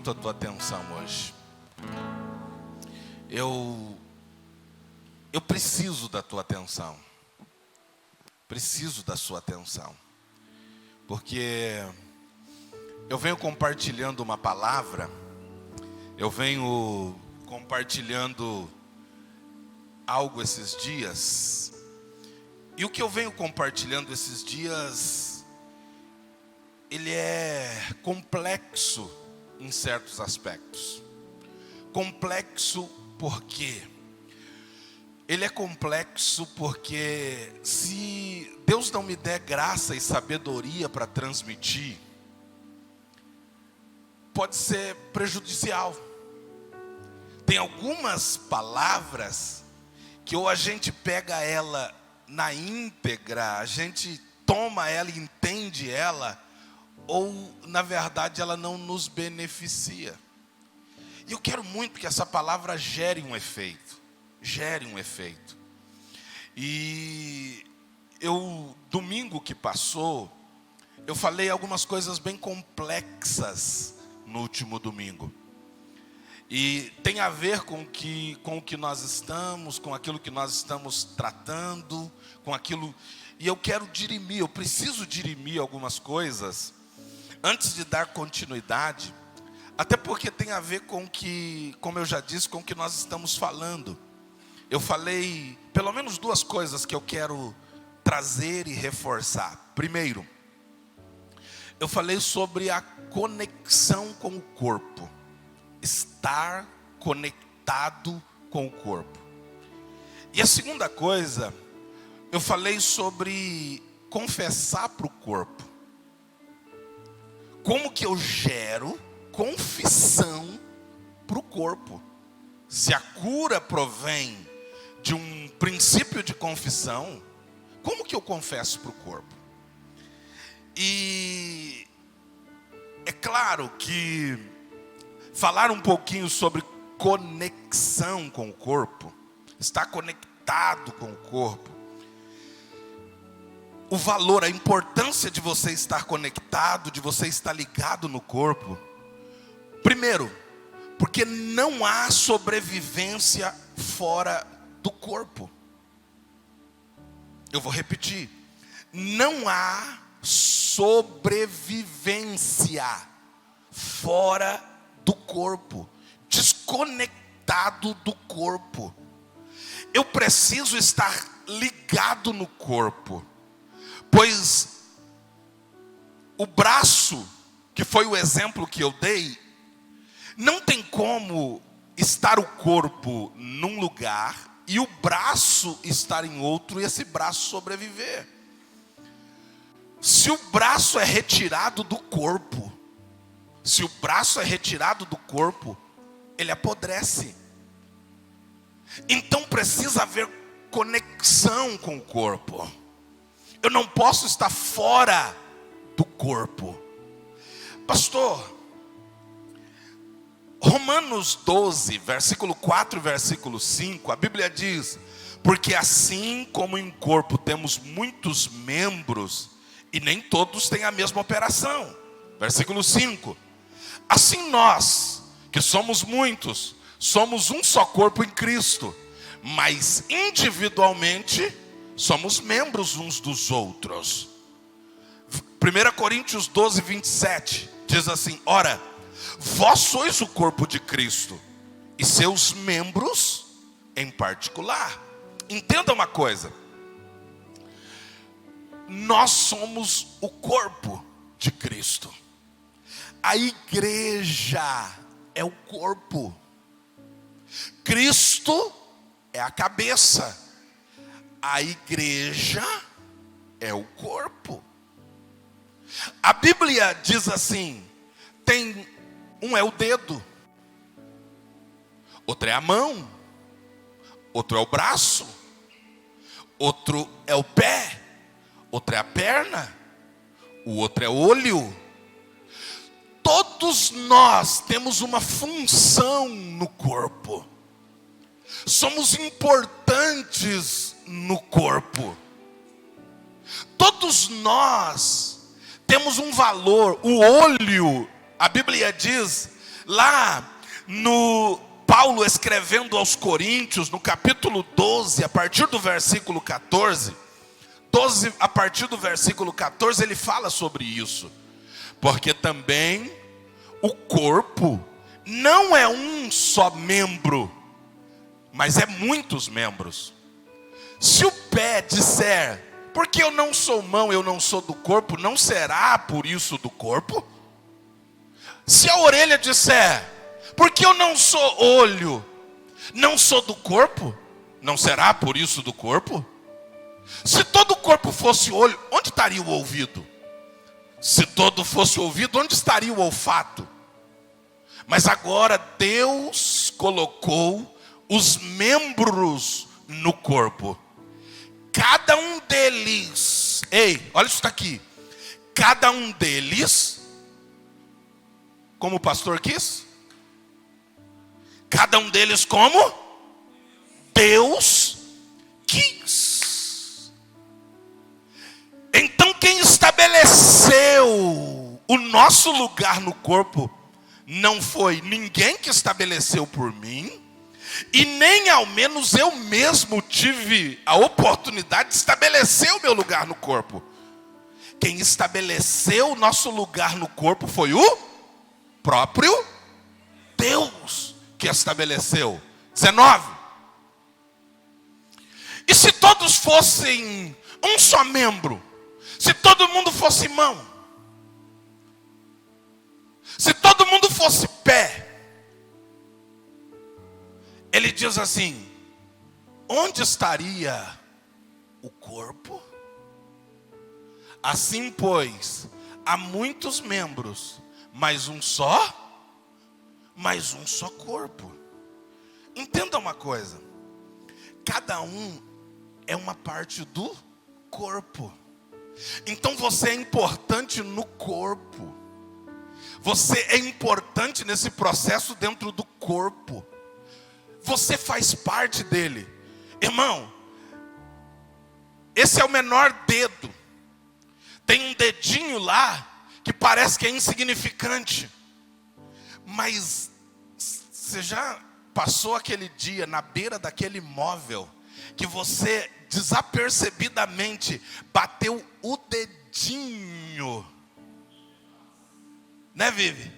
muito a tua atenção hoje. Eu preciso da tua atenção. Preciso da sua atenção. Porque eu venho compartilhando uma palavra, eu venho compartilhando algo esses dias. E o que eu venho compartilhando esses dias, ele é complexo em certos aspectos. Complexo por quê? Ele é complexo porque se Deus não me der graça e sabedoria para transmitir, pode ser prejudicial. Tem algumas palavras que ou a gente pega ela na íntegra, a gente toma ela e entende ela, ou na verdade ela não nos beneficia. E eu quero muito que essa palavra gere um efeito. E domingo que passou, eu falei algumas coisas bem complexas no último domingo. E tem a ver com o que nós estamos, com aquilo que nós estamos tratando, com aquilo. E eu quero dirimir, eu preciso dirimir algumas coisas antes de dar continuidade, até porque tem a ver com que, como eu já disse, com o que nós estamos falando. Eu falei pelo menos duas coisas que eu quero trazer e reforçar. Primeiro, eu falei sobre a conexão com o corpo. Estar conectado com o corpo. E a segunda coisa, eu falei sobre confessar para o corpo. Como que eu gero confissão para o corpo? Se a cura provém de um princípio de confissão, como que eu confesso para o corpo? E é claro que falar um pouquinho sobre conexão com o corpo, estar conectado com o corpo, o valor, a importância de você estar conectado, de você estar ligado no corpo. Primeiro, porque não há sobrevivência fora do corpo. Eu vou repetir. Não há sobrevivência fora do corpo, desconectado do corpo. Eu preciso estar ligado no corpo, pois o braço, que foi o exemplo que eu dei, não tem como estar o corpo num lugar e o braço estar em outro e esse braço sobreviver. Se o braço é retirado do corpo, ele apodrece. Então precisa haver conexão com o corpo. Eu não posso estar fora do corpo. Pastor, Romanos 12, versículo 4 e versículo 5, a Bíblia diz: porque assim como em corpo temos muitos membros, e nem todos têm a mesma operação. Versículo 5. Assim nós, que somos muitos, somos um só corpo em Cristo, mas individualmente somos membros uns dos outros. 1 Coríntios 12, 27 diz assim: ora, vós sois o corpo de Cristo, e seus membros em particular. Entenda uma coisa. Nós somos o corpo de Cristo. A igreja é o corpo. Cristo é a cabeça. A igreja é o corpo. A Bíblia diz assim: um é o dedo, outro é a mão, outro é o braço, outro é o pé, outro é a perna, o outro é o olho. Todos nós temos uma função no corpo. Somos importantes no corpo. Todos nós temos um valor. O olho, a Bíblia diz Lá no Paulo escrevendo aos Coríntios, no capítulo 12, a partir do versículo 14, a partir do versículo 14, ele fala sobre isso. Porque também o corpo não é um só membro, mas é muitos membros. Se o pé disser, porque eu não sou mão, eu não sou do corpo, não será por isso do corpo? Se a orelha disser, porque eu não sou olho, não sou do corpo, não será por isso do corpo? Se todo o corpo fosse olho, onde estaria o ouvido? Se todo fosse ouvido, onde estaria o olfato? Mas agora Deus colocou os membros no corpo. Cada um deles, olha isso aqui. Cada um deles, como o pastor quis? Cada um deles como? Deus quis. Então quem estabeleceu o nosso lugar no corpo não foi ninguém que estabeleceu por mim, e nem ao menos eu mesmo tive a oportunidade de estabelecer o meu lugar no corpo. Quem estabeleceu o nosso lugar no corpo foi o próprio Deus que estabeleceu. 19. E se todos fossem um só membro, se todo mundo fosse mão, se todo mundo fosse pé, ele diz assim: onde estaria o corpo? Assim, pois, há muitos membros, mas um só corpo. Entenda uma coisa: cada um é uma parte do corpo. Então você é importante no corpo. Você é importante nesse processo dentro do corpo. Você faz parte dele. Irmão, esse é o menor dedo. Tem um dedinho lá que parece que é insignificante. Mas você já passou aquele dia na beira daquele móvel que você desapercebidamente bateu o dedinho? Né, Vivi?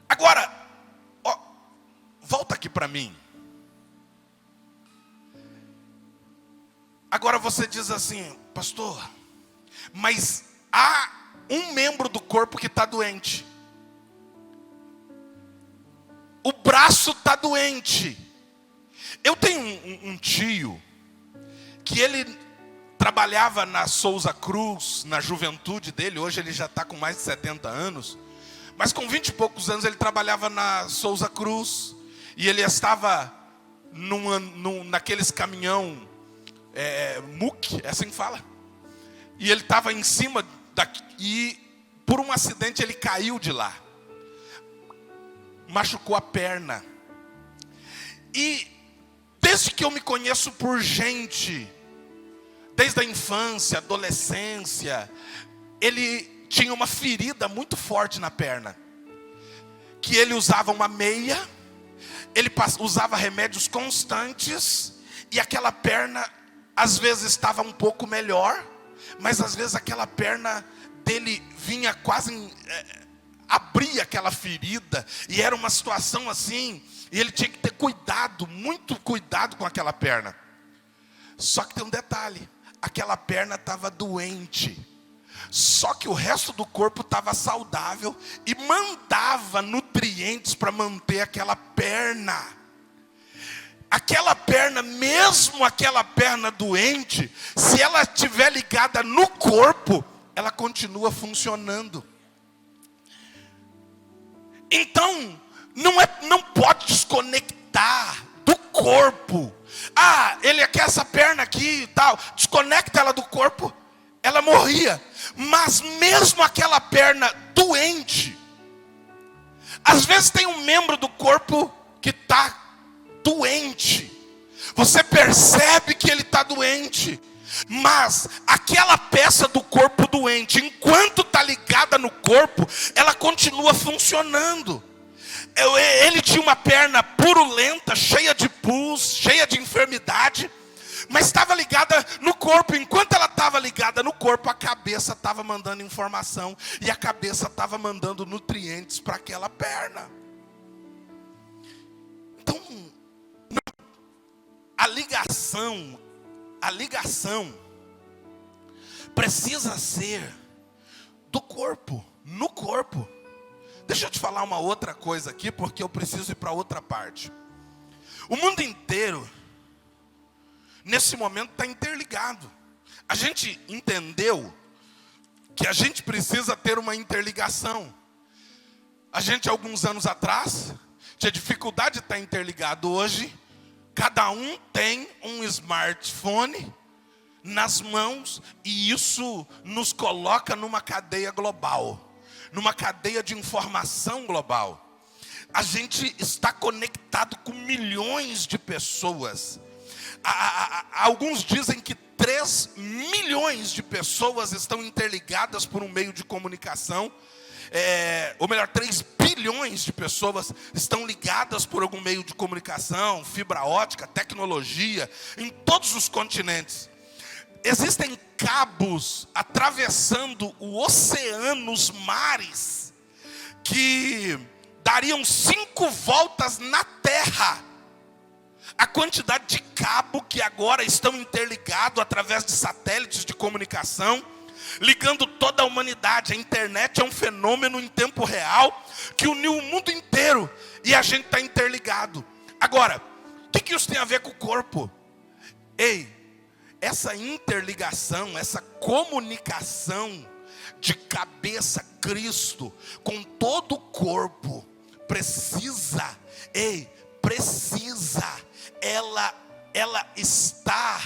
Agora, ó, volta aqui para mim. Agora você diz assim: pastor, mas há um membro do corpo que está doente. O braço está doente. Eu tenho um tio que ele trabalhava na Souza Cruz, na juventude dele. Hoje ele já está com mais de 70 anos. Mas com 20 e poucos anos ele trabalhava na Souza Cruz. E ele estava naqueles caminhão MUC, é assim que fala. E ele estava em cima e por um acidente ele caiu de lá. Machucou a perna. E desde que eu me conheço por gente, desde a infância, adolescência, ele tinha uma ferida muito forte na perna, que ele usava uma meia, ele usava remédios constantes, e aquela perna às vezes estava um pouco melhor, mas às vezes aquela perna dele vinha quase abrir aquela ferida, e era uma situação assim, e ele tinha que ter cuidado, muito cuidado com aquela perna. Só que tem um detalhe: aquela perna estava doente. Só que o resto do corpo estava saudável e mandava nutrientes para manter aquela perna. Aquela perna, mesmo aquela perna doente, se ela estiver ligada no corpo, ela continua funcionando. Então, não pode desconectar do corpo. Ele quer essa perna aqui e tal. Desconecta ela do corpo, ela morria. Mas mesmo aquela perna doente, às vezes tem um membro do corpo que está doente. Você percebe que ele está doente. Mas aquela peça do corpo doente, enquanto está ligada no corpo, ela continua funcionando. Ele tinha uma perna purulenta, cheia de pus, cheia de enfermidade, mas estava ligada no corpo. Enquanto ela estava ligada no corpo, a cabeça estava mandando informação, e a cabeça estava mandando nutrientes para aquela perna. Então, a ligação precisa ser do corpo, no corpo. Deixa eu te falar uma outra coisa aqui, porque eu preciso ir para outra parte. O mundo inteiro, nesse momento, está interligado. A gente entendeu que a gente precisa ter uma interligação. A gente, alguns anos atrás, tinha dificuldade de estar interligado. Hoje, cada um tem um smartphone nas mãos, e isso nos coloca numa cadeia global, numa cadeia de informação global. A gente está conectado com milhões de pessoas. Alguns dizem que 3 milhões de pessoas estão interligadas por um meio de comunicação. Ou melhor, 3 bilhões de pessoas estão ligadas por algum meio de comunicação, fibra ótica, tecnologia, em todos os continentes. Existem cabos atravessando o oceano, os mares, que dariam 5 voltas na Terra. A quantidade de cabo que agora estão interligados através de satélites de comunicação, ligando toda a humanidade. A internet é um fenômeno em tempo real que uniu o mundo inteiro, e a gente está interligado. Agora, o que isso tem a ver com o corpo? Essa interligação, essa comunicação de cabeça Cristo com todo o corpo precisa, ela está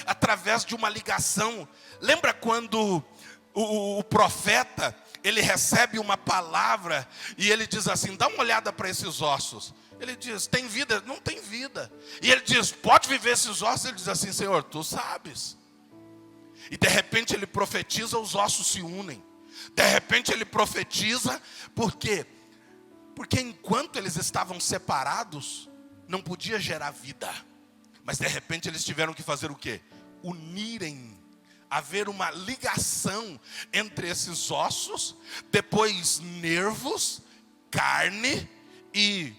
através de uma ligação. Lembra quando o profeta, ele recebe uma palavra e ele diz assim: dá uma olhada para esses ossos. Ele diz: tem vida? Não tem vida. E ele diz: pode viver esses ossos? Ele diz assim: Senhor, tu sabes. E de repente ele profetiza, os ossos se unem. De repente ele profetiza, por quê? Porque enquanto eles estavam separados, não podia gerar vida. Mas de repente eles tiveram que fazer o quê? Unirem. Haver uma ligação entre esses ossos, depois nervos, carne e,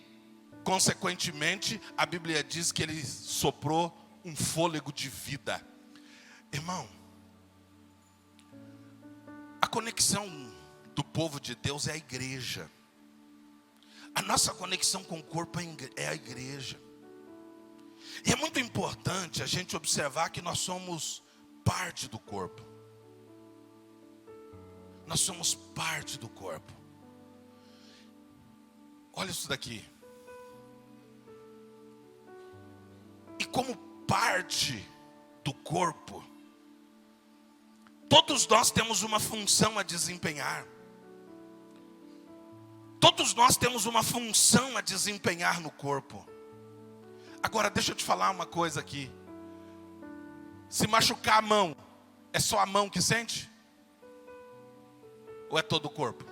consequentemente, a Bíblia diz que ele soprou um fôlego de vida. Irmão, a conexão do povo de Deus é a igreja. A nossa conexão com o corpo é a igreja. E é muito importante a gente observar que nós somos parte do corpo. Nós somos parte do corpo. Olha isso daqui. E como parte do corpo, todos nós temos uma função a desempenhar. Todos nós temos uma função a desempenhar no corpo. Agora deixa eu te falar uma coisa aqui. Se machucar a mão, é só a mão que sente? Ou é todo o corpo?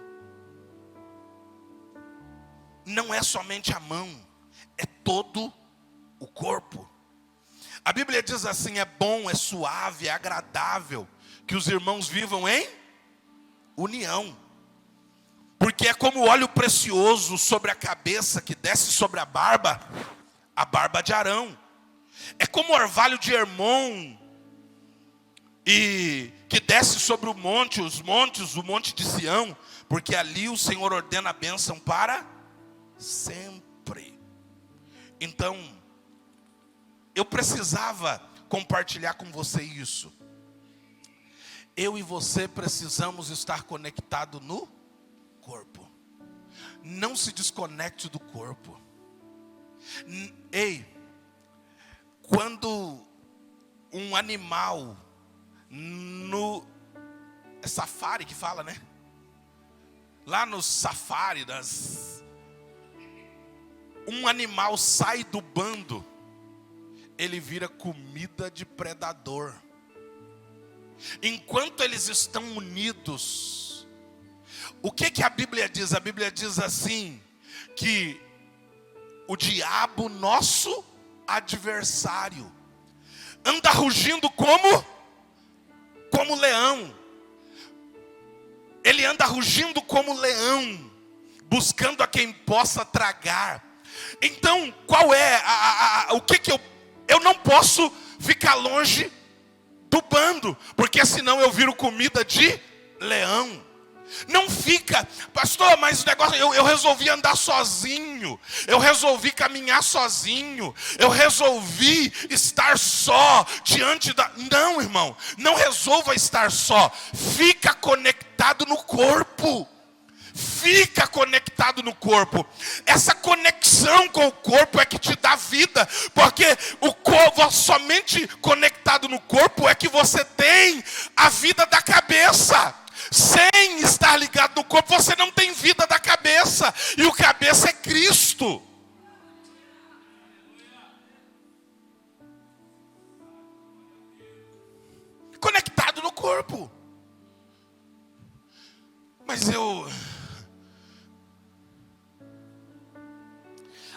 Não é somente a mão, é todo o corpo. A Bíblia diz assim: é bom, é suave, é agradável que os irmãos vivam em união. Porque é como óleo precioso sobre a cabeça que desce sobre a barba de Arão. É como orvalho de Hermon, e que desce sobre o monte de Sião, porque ali o Senhor ordena a bênção para sempre. Então, eu precisava compartilhar com você isso. Eu e você precisamos estar conectados no corpo. Não se desconecte do corpo. Quando um animal é safari que fala, né? Lá no safari, um animal sai do bando, ele vira comida de predador. Enquanto eles estão unidos, o que a Bíblia diz? A Bíblia diz assim, que o diabo, nosso adversário, anda rugindo como leão. Ele anda rugindo como leão, buscando a quem possa tragar. Então, qual é o que eu não posso ficar longe do bando, porque senão eu viro comida de leão. Não fica, pastor, mas o negócio, eu resolvi andar sozinho, eu resolvi caminhar sozinho, eu resolvi estar só diante da... Não, irmão, não resolva estar só, fica conectado no corpo. Fica conectado no corpo. Essa conexão com o corpo é que te dá vida, porque o corpo, somente conectado no corpo é que você tem a vida da cabeça. Sem estar ligado no corpo, você não tem vida da cabeça, e o cabeça é Cristo. Conectado no corpo. Mas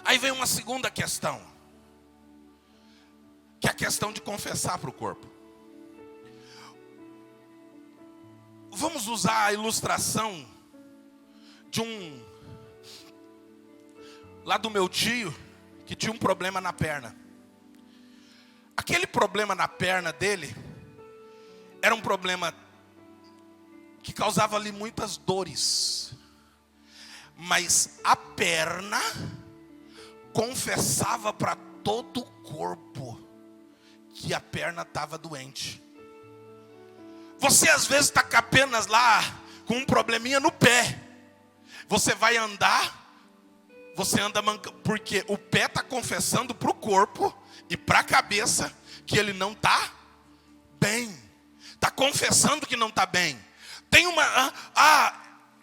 aí vem uma segunda questão, que é a questão de confessar para o corpo. Vamos usar a ilustração de lá do meu tio, que tinha um problema na perna. Aquele problema na perna dele era um problema que causava ali muitas dores. Mas a perna confessava para todo o corpo que a perna estava doente. Você às vezes está apenas lá com um probleminha no pé. Você vai andar, você anda mancando, porque o pé está confessando para o corpo e para a cabeça que ele não está bem. Está confessando que não está bem. Tem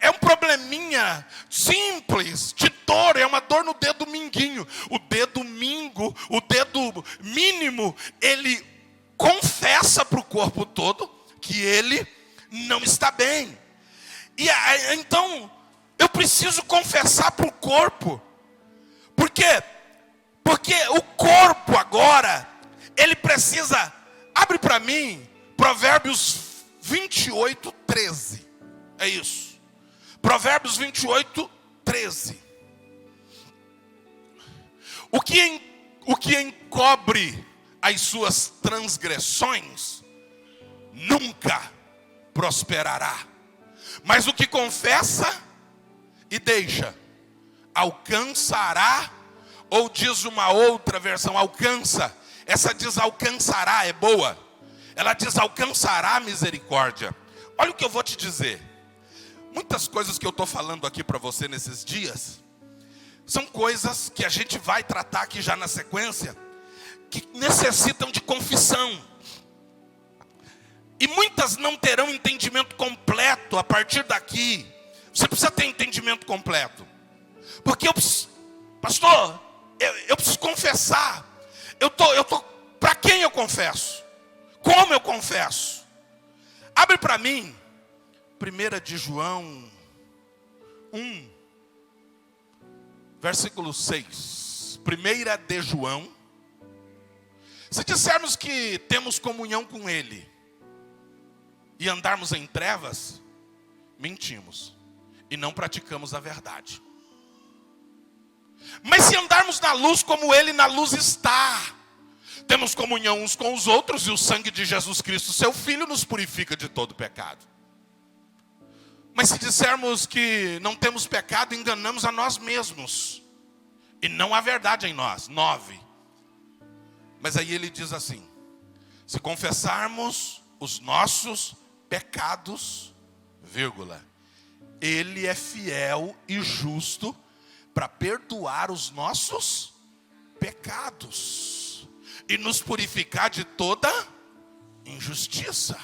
é um probleminha simples de dor, é uma dor no dedo mindinho. O dedo mínimo, ele confessa para o corpo todo que ele não está bem. E então eu preciso confessar para o corpo. Por quê? Porque o corpo agora, ele precisa... Abre para mim Provérbios 28, 13. É isso. Provérbios 28, 13. O que encobre as suas transgressões nunca prosperará. Mas o que confessa e deixa alcançará, ou diz uma outra versão, alcança. Essa diz alcançará, é boa. Ela diz alcançará a misericórdia. Olha o que eu vou te dizer. Muitas coisas que eu estou falando aqui para você nesses dias são coisas que a gente vai tratar aqui já na sequência, que necessitam de confissão. E muitas não terão entendimento completo a partir daqui. Você precisa ter entendimento completo. Porque pastor, eu preciso confessar. Para quem eu confesso? Como eu confesso? Abre para mim 1 de João 1, versículo 6. 1 de João. Se dissermos que temos comunhão com Ele e andarmos em trevas, mentimos e não praticamos a verdade. Mas se andarmos na luz como Ele na luz está, temos comunhão uns com os outros, e o sangue de Jesus Cristo, seu Filho, nos purifica de todo pecado. Mas se dissermos que não temos pecado, enganamos a nós mesmos, e não há verdade em nós. 9. Mas aí ele diz assim: se confessarmos os nossos pecados, vírgula, Ele é fiel e justo para perdoar os nossos pecados e nos purificar de toda injustiça.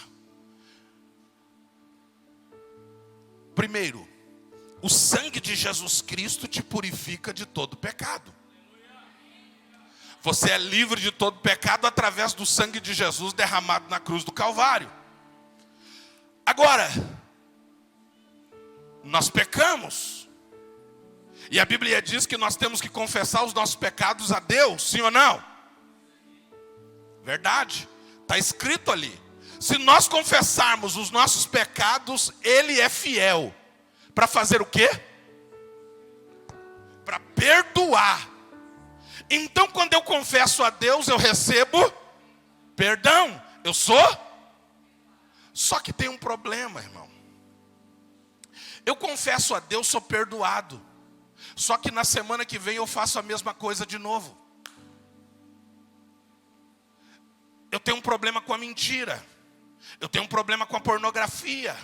Primeiro, o sangue de Jesus Cristo te purifica de todo pecado. Você é livre de todo pecado através do sangue de Jesus derramado na cruz do Calvário. Agora, nós pecamos. E a Bíblia diz que nós temos que confessar os nossos pecados a Deus, sim ou não? Verdade, está escrito ali. Se nós confessarmos os nossos pecados, Ele é fiel. Para fazer o quê? Para perdoar. Então quando eu confesso a Deus, eu recebo perdão. Eu sou? Só que tem um problema, irmão. Eu confesso a Deus, sou perdoado. Só que na semana que vem eu faço a mesma coisa de novo. Eu tenho um problema com a mentira. Eu tenho um problema com a pornografia.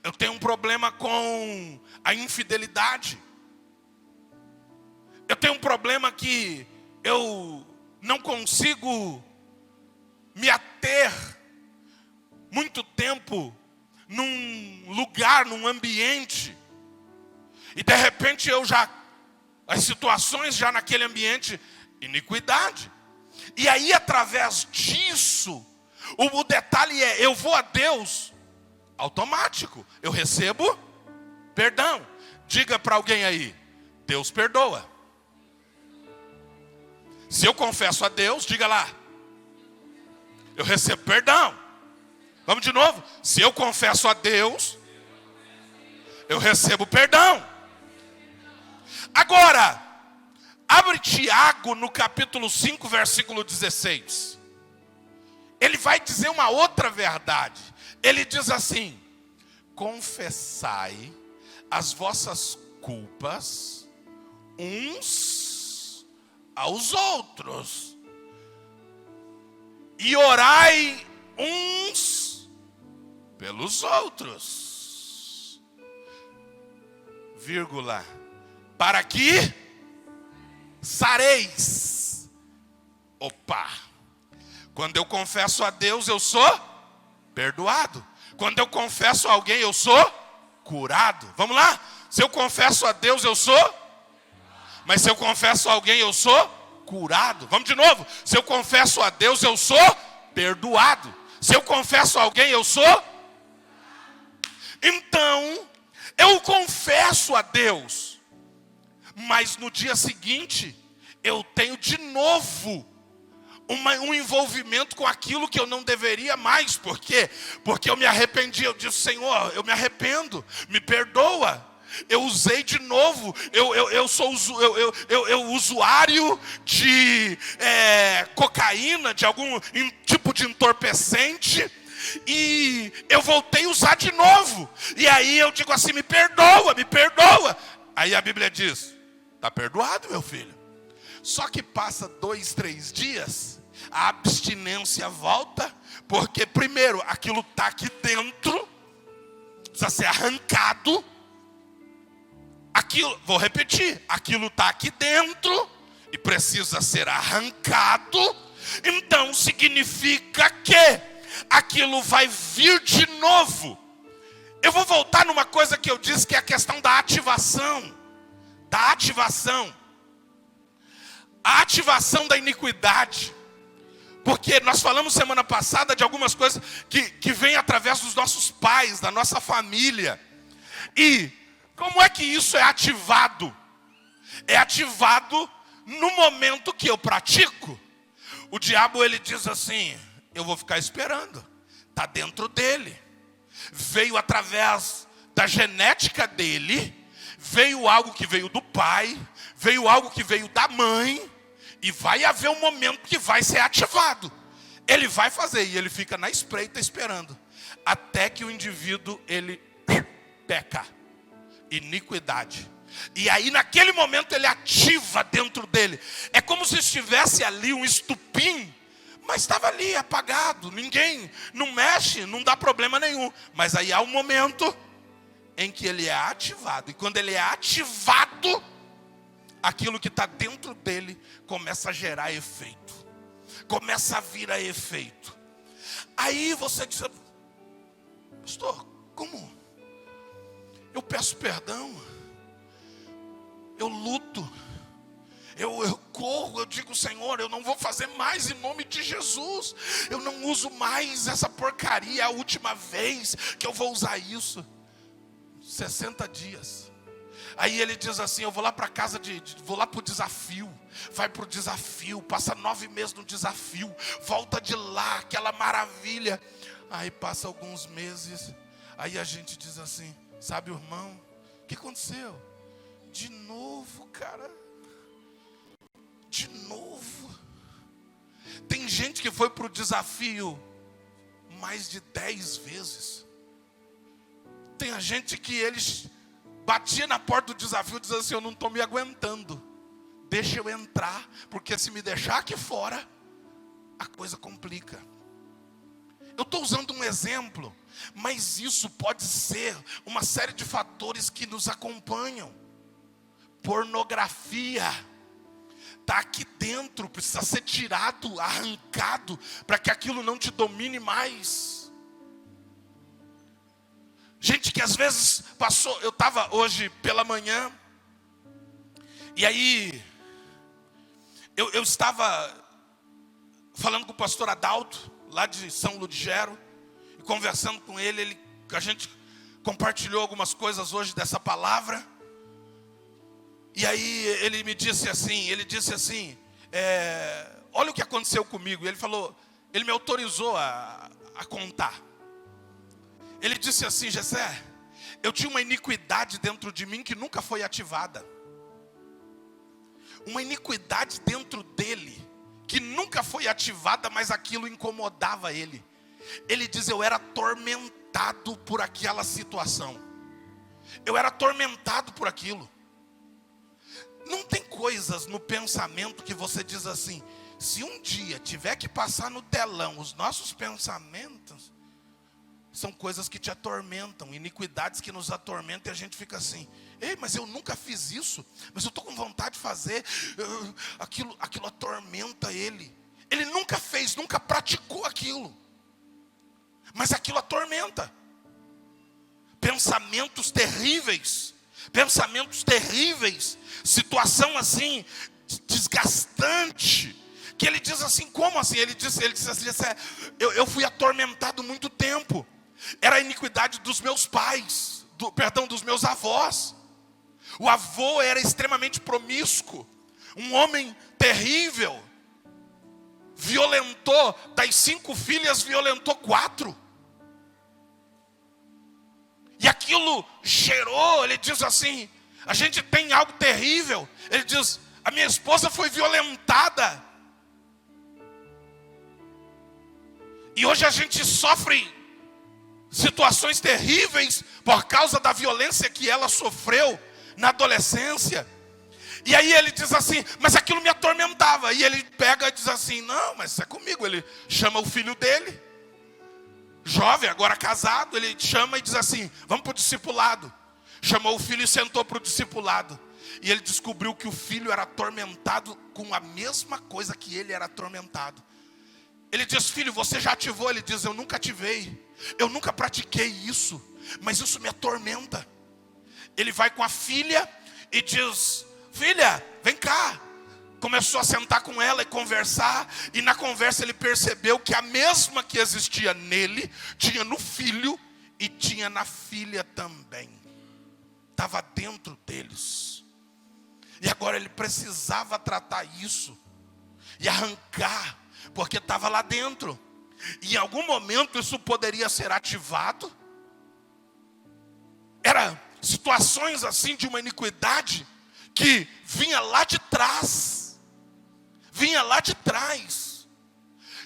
Eu tenho um problema com a infidelidade. Eu tenho um problema que eu não consigo me ater muito tempo num lugar, num ambiente. E de repente as situações já naquele ambiente, iniquidade. E aí através disso, o detalhe é, eu vou a Deus, automático, eu recebo perdão. Diga para alguém aí, Deus perdoa. Se eu confesso a Deus, diga lá, eu recebo perdão. Vamos de novo, se eu confesso a Deus, eu recebo perdão. Agora, abre Tiago no capítulo 5, versículo 16. Ele vai dizer uma outra verdade. Ele diz assim: confessai as vossas culpas uns aos outros, e orai uns pelos outros, vírgula, para que sareis. Opa! Quando eu confesso a Deus, eu sou perdoado. Quando eu confesso a alguém, eu sou curado. Vamos lá? Se eu confesso a Deus, eu sou. Mas se eu confesso a alguém, eu sou curado. Vamos de novo? Se eu confesso a Deus, eu sou perdoado. Se eu confesso a alguém, eu sou. Então, eu confesso a Deus, mas no dia seguinte, eu tenho de novo um envolvimento com aquilo que eu não deveria mais. Por quê? Porque eu me arrependi. Eu disse: Senhor, eu me arrependo, me perdoa. Eu usei de novo. Eu sou usuário de cocaína, de algum tipo de entorpecente, e eu voltei a usar de novo. E aí eu digo assim: me perdoa, me perdoa. Aí a Bíblia diz: está perdoado, meu filho. Só que passa 2, 3 dias, a abstinência volta, porque primeiro, aquilo está aqui dentro, precisa ser arrancado. Aquilo, vou repetir, aquilo está aqui dentro e precisa ser arrancado. Então significa que aquilo vai vir de novo. Eu vou voltar numa coisa que eu disse, que é a questão da ativação. Da ativação. A ativação da iniquidade. Porque nós falamos semana passada de algumas coisas que vêm através dos nossos pais, da nossa família. E como é que isso é ativado? É ativado no momento que eu pratico. O diabo, ele diz assim: eu vou ficar esperando. Está dentro dele. Veio através da genética dele. Veio algo que veio do pai. Veio algo que veio da mãe. E vai haver um momento que vai ser ativado. Ele vai fazer, e ele fica na espreita esperando. Até que o indivíduo, ele peca. Iniquidade. E aí naquele momento ele ativa dentro dele. É como se estivesse ali um estupim, mas estava ali apagado. Ninguém, não mexe, não dá problema nenhum. Mas aí há um momento em que ele é ativado. E quando ele é ativado, aquilo que está dentro dele começa a gerar efeito. Começa a vir a efeito. Aí você diz: pastor, como? Eu peço perdão, eu luto, eu corro, eu digo: Senhor, eu não vou fazer mais em nome de Jesus. Eu não uso mais essa porcaria, é a última vez que eu vou usar isso. 60 dias. Aí ele diz assim: eu vou lá para casa, vou lá para o desafio. Vai para o desafio, passa 9 meses no desafio, volta de lá, aquela maravilha. Aí passa alguns meses, aí a gente diz assim: sabe, irmão, o que aconteceu? De novo, cara. De novo. Tem gente que foi para o desafio mais de 10 vezes. Tem a gente que eles batia na porta do desafio e dizia assim: eu não estou me aguentando, deixa eu entrar, porque se me deixar aqui fora, a coisa complica. Eu estou usando um exemplo, mas isso pode ser uma série de fatores que nos acompanham. Pornografia está aqui dentro, precisa ser tirado, arrancado, para que aquilo não te domine mais. Gente que às vezes passou, eu estava hoje pela manhã, e aí eu estava falando com o pastor Adalto, lá de São Ludgero, e conversando com ele, a gente compartilhou algumas coisas hoje dessa palavra. E aí ele me disse assim, olha o que aconteceu comigo. Ele falou, ele me autorizou a contar. Ele disse assim: Gessé, eu tinha uma iniquidade dentro de mim que nunca foi ativada. Uma iniquidade dentro dele que nunca foi ativada, mas aquilo incomodava ele. Ele diz: eu era atormentado por aquela situação. Eu era atormentado por aquilo. Não tem coisas no pensamento que você diz assim: se um dia tiver que passar no telão os nossos pensamentos, são coisas que te atormentam, iniquidades que nos atormentam, e a gente fica assim: ei, mas eu nunca fiz isso, mas eu estou com vontade de fazer. Aquilo atormenta ele. Ele nunca fez, nunca praticou aquilo, mas aquilo atormenta. Pensamentos terríveis, situação assim, desgastante, que ele diz assim: como assim? Ele disse assim: eu fui atormentado muito tempo. Era a iniquidade dos meus pais, dos meus avós. O avô era extremamente promíscuo, um homem terrível, violentou, das 5 filhas, violentou 4. E aquilo gerou, ele diz assim, a gente tem algo terrível. Ele diz: a minha esposa foi violentada. E hoje a gente sofre situações terríveis por causa da violência que ela sofreu na adolescência. E aí ele diz assim: mas aquilo me atormentava. E ele pega e diz assim: não, mas isso é comigo. Ele chama o filho dele, jovem, agora casado, ele chama e diz assim: vamos para o discipulado. Chamou o filho e sentou para o discipulado. E ele descobriu que o filho era atormentado com a mesma coisa que ele era atormentado. Ele diz: filho, você já ativou? Ele diz: eu nunca ativei, eu nunca pratiquei isso, mas isso me atormenta. Ele vai com a filha e diz: filha, vem cá. Começou a sentar com ela e conversar. E na conversa ele percebeu que a mesma que existia nele, tinha no filho e tinha na filha também. Estava dentro deles. E agora ele precisava tratar isso e arrancar, porque estava lá dentro. E em algum momento isso poderia ser ativado. Era situações assim de uma iniquidade que vinha lá de trás. Vinha lá de trás.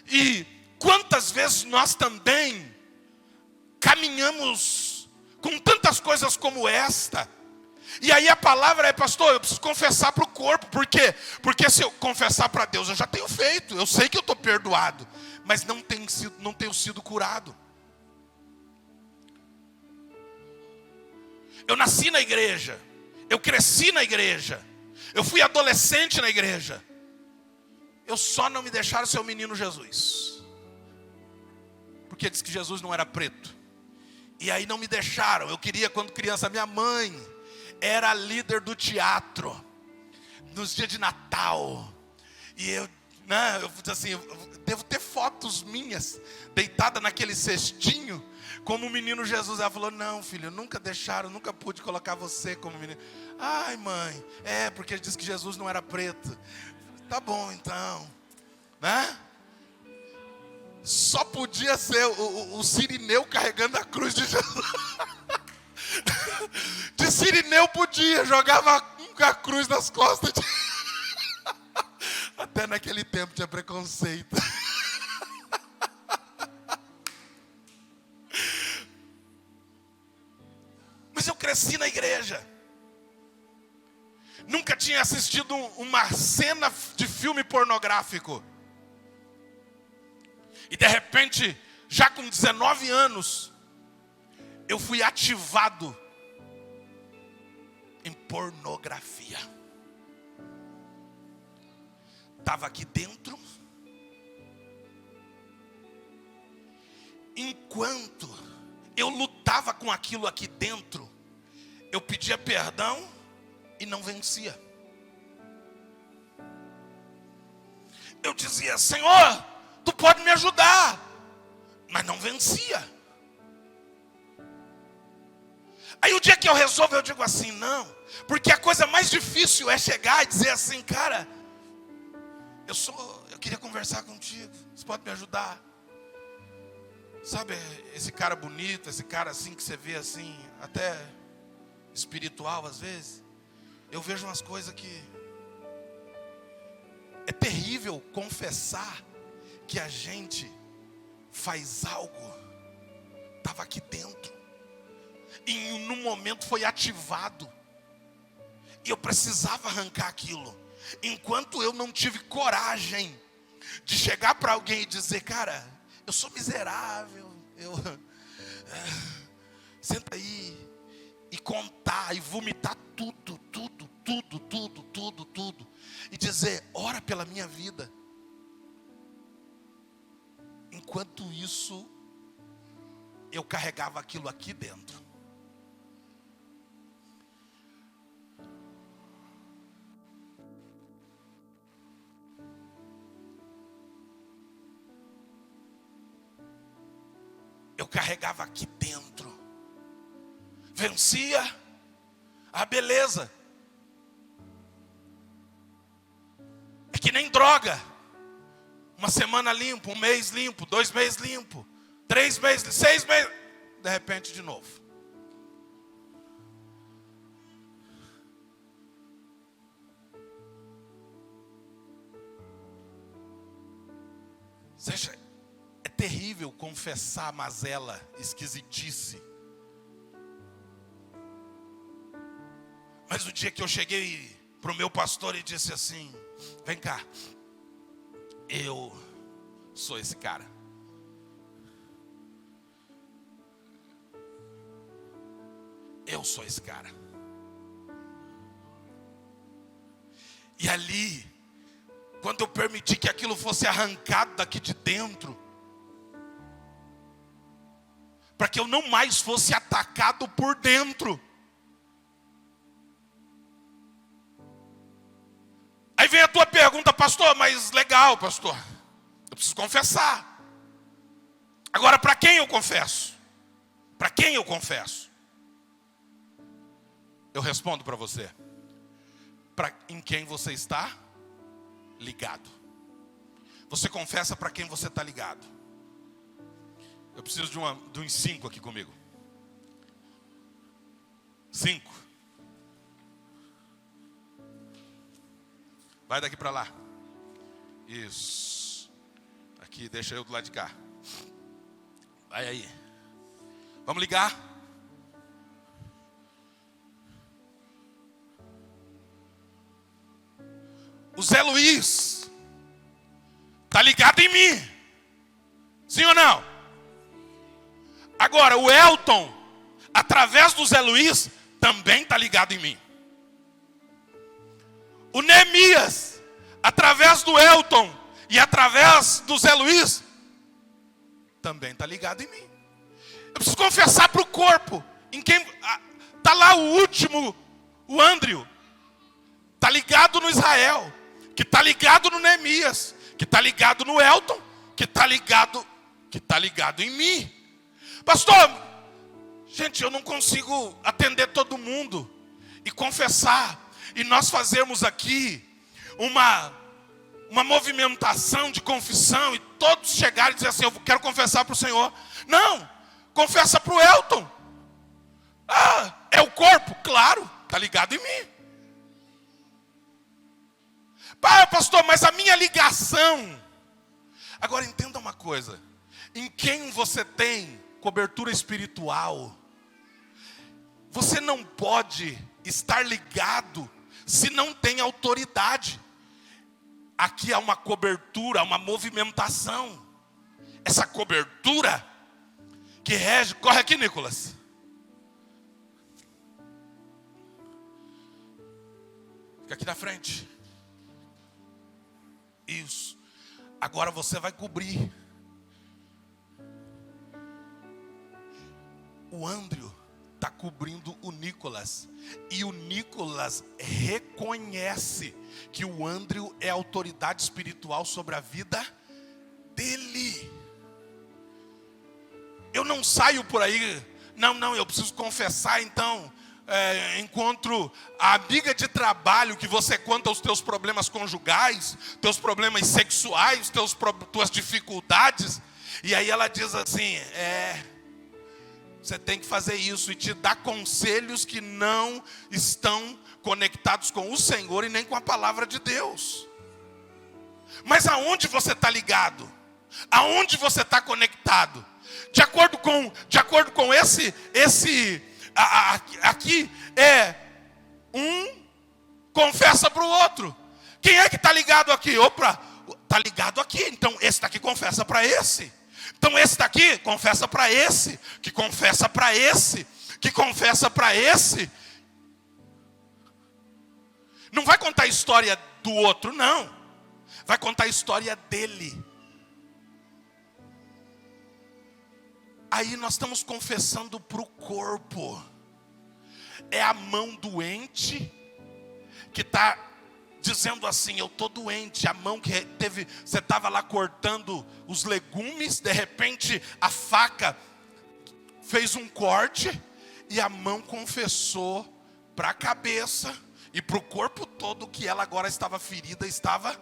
E quantas vezes nós também caminhamos com tantas coisas como esta. E aí a palavra é: pastor, eu preciso confessar para o corpo. Por quê? Porque se eu confessar para Deus, eu já tenho feito. Eu sei que eu estou perdoado, mas não tenho sido curado. Eu nasci na igreja, eu cresci na igreja, eu fui adolescente na igreja. Eu só não me deixaram ser o menino Jesus, porque diz que Jesus não era preto. E aí não me deixaram. Eu queria, quando criança, minha mãe era líder do teatro nos dias de Natal. E eu assim, eu devo ter fotos minhas, deitada naquele cestinho, como o menino Jesus. Ela falou, não filho, nunca pude colocar você como menino. Ai mãe, porque ele disse que Jesus não era preto. Tá bom então, né? Só podia ser o Cirineu carregando a cruz de Jesus. De Cirineu podia, jogava a cruz nas costas. Até naquele tempo tinha preconceito. Mas eu cresci na igreja. Nunca tinha assistido uma cena de filme pornográfico. E de repente, já com 19 anos, eu fui ativado em pornografia. Estava aqui dentro. Enquanto eu lutava com aquilo aqui dentro, eu pedia perdão e não vencia. Eu dizia, Senhor, tu pode me ajudar, mas não vencia. Aí o dia que eu resolvo, eu digo assim, não, porque a coisa mais difícil é chegar e dizer assim, cara, eu queria conversar contigo, você pode me ajudar? Sabe, esse cara bonito, esse cara assim que você vê assim, até espiritual às vezes, eu vejo umas coisas que é terrível confessar que a gente faz algo, estava aqui dentro, e num momento foi ativado, e eu precisava arrancar aquilo, enquanto eu não tive coragem de chegar para alguém e dizer, cara, eu sou miserável, senta aí, e contar, e vomitar tudo, e dizer, ora pela minha vida. Enquanto isso, eu carregava aquilo aqui dentro. Eu carregava aqui dentro. Vencia. Beleza. É que nem droga. Uma semana limpo, um mês limpo, 2 meses limpo, 3 meses, 6 meses. De repente de novo. Seja, é terrível confessar mazela, esquisitice. Mas o dia que eu cheguei para o meu pastor e disse assim, vem cá, eu sou esse cara. Eu sou esse cara. E ali, quando eu permiti que aquilo fosse arrancado daqui de dentro, para que eu não mais fosse atacado por dentro. Aí vem a tua pergunta, pastor, mas legal, pastor, eu preciso confessar. Agora, para quem eu confesso? Para quem eu confesso? Eu respondo para você. Em quem você está ligado. Você confessa para quem você está ligado. Eu preciso de uns 5 aqui comigo. 5. Vai daqui para lá. Isso. Aqui, deixa eu do lado de cá. Vai aí. Vamos ligar? O Zé Luiz está ligado em mim. Sim ou não? Agora, o Elton, através do Zé Luiz, também está ligado em mim. O Neemias, através do Elton e através do Zé Luiz, também está ligado em mim. Eu preciso confessar para o corpo, em quem está lá o último, o Andrew, está ligado no Israel, que está ligado no Neemias, que está ligado no Elton, que está ligado em mim. Pastor, gente, eu não consigo atender todo mundo e confessar, e nós fazermos aqui uma movimentação de confissão, e todos chegarem e dizer assim, eu quero confessar para o Senhor. Não, confessa para o Elton. É o corpo? Claro, está ligado em mim. Pastor, mas a minha ligação. Agora entenda uma coisa, em quem você tem cobertura espiritual, você não pode estar ligado se não tem autoridade. Aqui há uma cobertura, uma movimentação. Essa cobertura que rege, corre aqui, Nicolas. Fica aqui na frente. Isso. Agora você vai cobrir. O Andrew está cobrindo o Nicolas. E o Nicolas reconhece que o Andrew é autoridade espiritual sobre a vida dele. Eu não saio por aí, não, eu preciso confessar então. Encontro a amiga de trabalho que você conta os teus problemas conjugais, teus problemas sexuais, tuas dificuldades. E aí ela diz assim, você tem que fazer isso, e te dá conselhos que não estão conectados com o Senhor e nem com a palavra de Deus. Mas aonde você está ligado? Aonde você está conectado? De acordo com esse aqui confessa para o outro. Quem é que está ligado aqui? Opa, está ligado aqui. Então esse daqui confessa para esse. Então esse daqui confessa para esse, que confessa para esse, que confessa para esse. Não vai contar a história do outro, não. Vai contar a história dele. Aí nós estamos confessando para o corpo. É a mão doente que está dizendo assim, eu estou doente. A mão que você estava lá cortando os legumes, de repente a faca fez um corte e a mão confessou para a cabeça e para o corpo todo que ela agora estava ferida, estava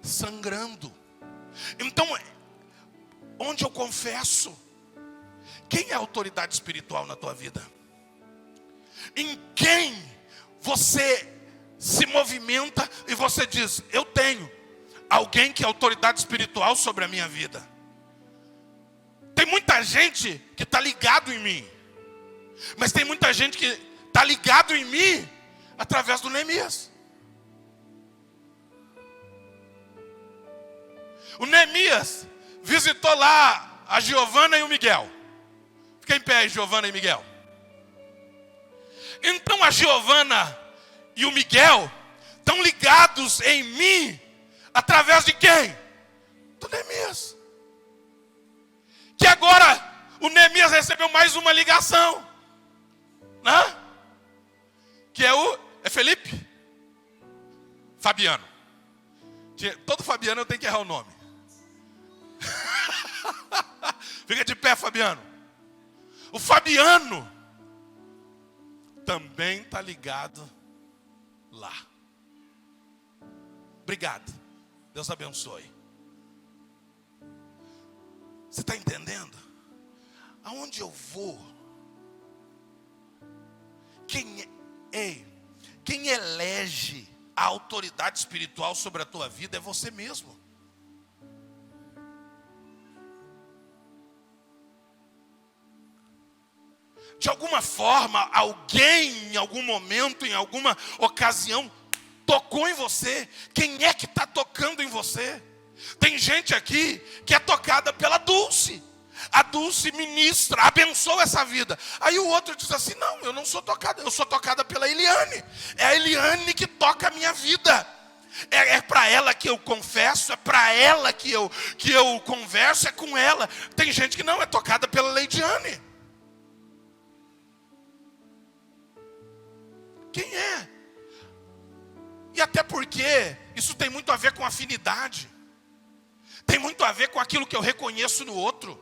sangrando. Então, onde eu confesso? Quem é a autoridade espiritual na tua vida? Em quem você se movimenta e você diz, eu tenho alguém que é autoridade espiritual sobre a minha vida? Tem muita gente que está ligado em mim, mas tem muita gente que está ligado em mim através do Neemias. O Neemias visitou lá a Giovana e o Miguel. Fica em pé aí, Giovana e Miguel. Então a Giovana e o Miguel estão ligados em mim através de quem? Do Neemias. Que agora o Neemias recebeu mais uma ligação, né? Que é Felipe? Fabiano. Todo Fabiano eu tenho que errar o nome. Fica de pé, Fabiano. O Fabiano também está ligado lá. Obrigado. Deus abençoe. Você está entendendo? Aonde eu vou? Quem elege a autoridade espiritual sobre a tua vida é você mesmo. De alguma forma, alguém, em algum momento, em alguma ocasião, tocou em você. Quem é que está tocando em você? Tem gente aqui que é tocada pela Dulce. A Dulce ministra, abençoa essa vida. Aí o outro diz assim, não, eu não sou tocada, eu sou tocada pela Eliane. É a Eliane que toca a minha vida. É para ela que eu confesso, é para ela que eu converso, é com ela. Tem gente que não é tocada pela Leidiane. Quem é? E até porque isso tem muito a ver com afinidade. Tem muito a ver com aquilo que eu reconheço no outro.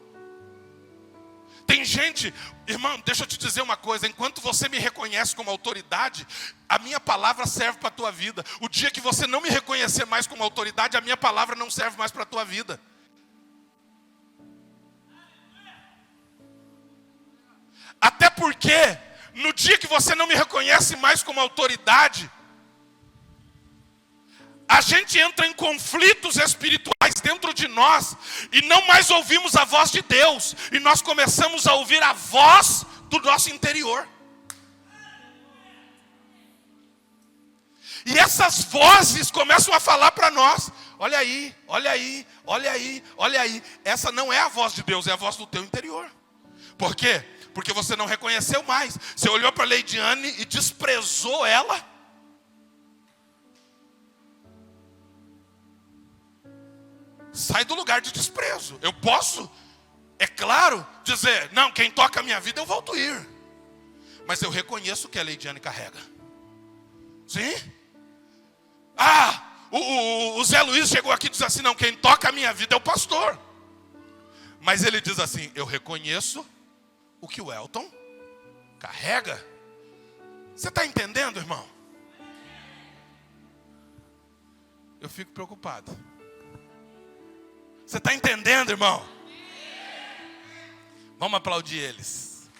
Tem gente, irmão, deixa eu te dizer uma coisa. Enquanto você me reconhece como autoridade, a minha palavra serve para a tua vida. O dia que você não me reconhecer mais como autoridade, a minha palavra não serve mais para a tua vida. Até porque, no dia que você não me reconhece mais como autoridade, a gente entra em conflitos espirituais dentro de nós e não mais ouvimos a voz de Deus, e nós começamos a ouvir a voz do nosso interior. E essas vozes começam a falar para nós: olha aí, olha aí, olha aí, olha aí. Essa não é a voz de Deus, é a voz do teu interior. Por quê? Porque você não reconheceu mais. Você olhou para a Leidiane e desprezou ela. Sai do lugar de desprezo. Eu posso, é claro, dizer: não, quem toca a minha vida eu volto a ir. Mas eu reconheço que a Leidiane carrega. Sim? O Zé Luiz chegou aqui e disse assim: não, quem toca a minha vida é o pastor. Mas ele diz assim: eu reconheço o que o Elton carrega. Você está entendendo, irmão? Eu fico preocupado. Você está entendendo, irmão? Vamos aplaudir eles.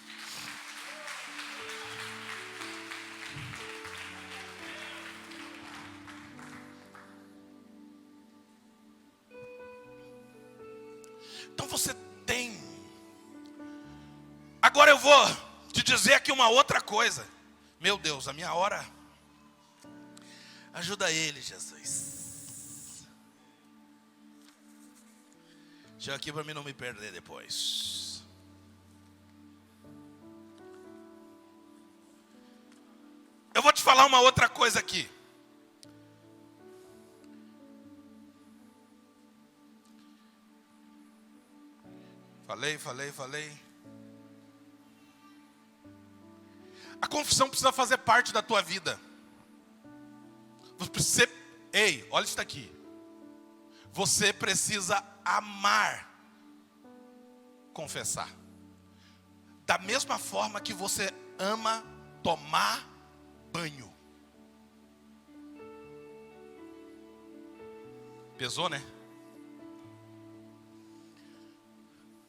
Então você tem. Agora eu vou te dizer aqui uma outra coisa. Meu Deus, a minha hora. Ajuda ele, Jesus. Deixa aqui para mim não me perder depois. Eu vou te falar uma outra coisa aqui. Falei. A confissão precisa fazer parte da tua vida. Ei, olha isso daqui. Você precisa amar confessar. Da mesma forma que você ama tomar banho. Pesou, né?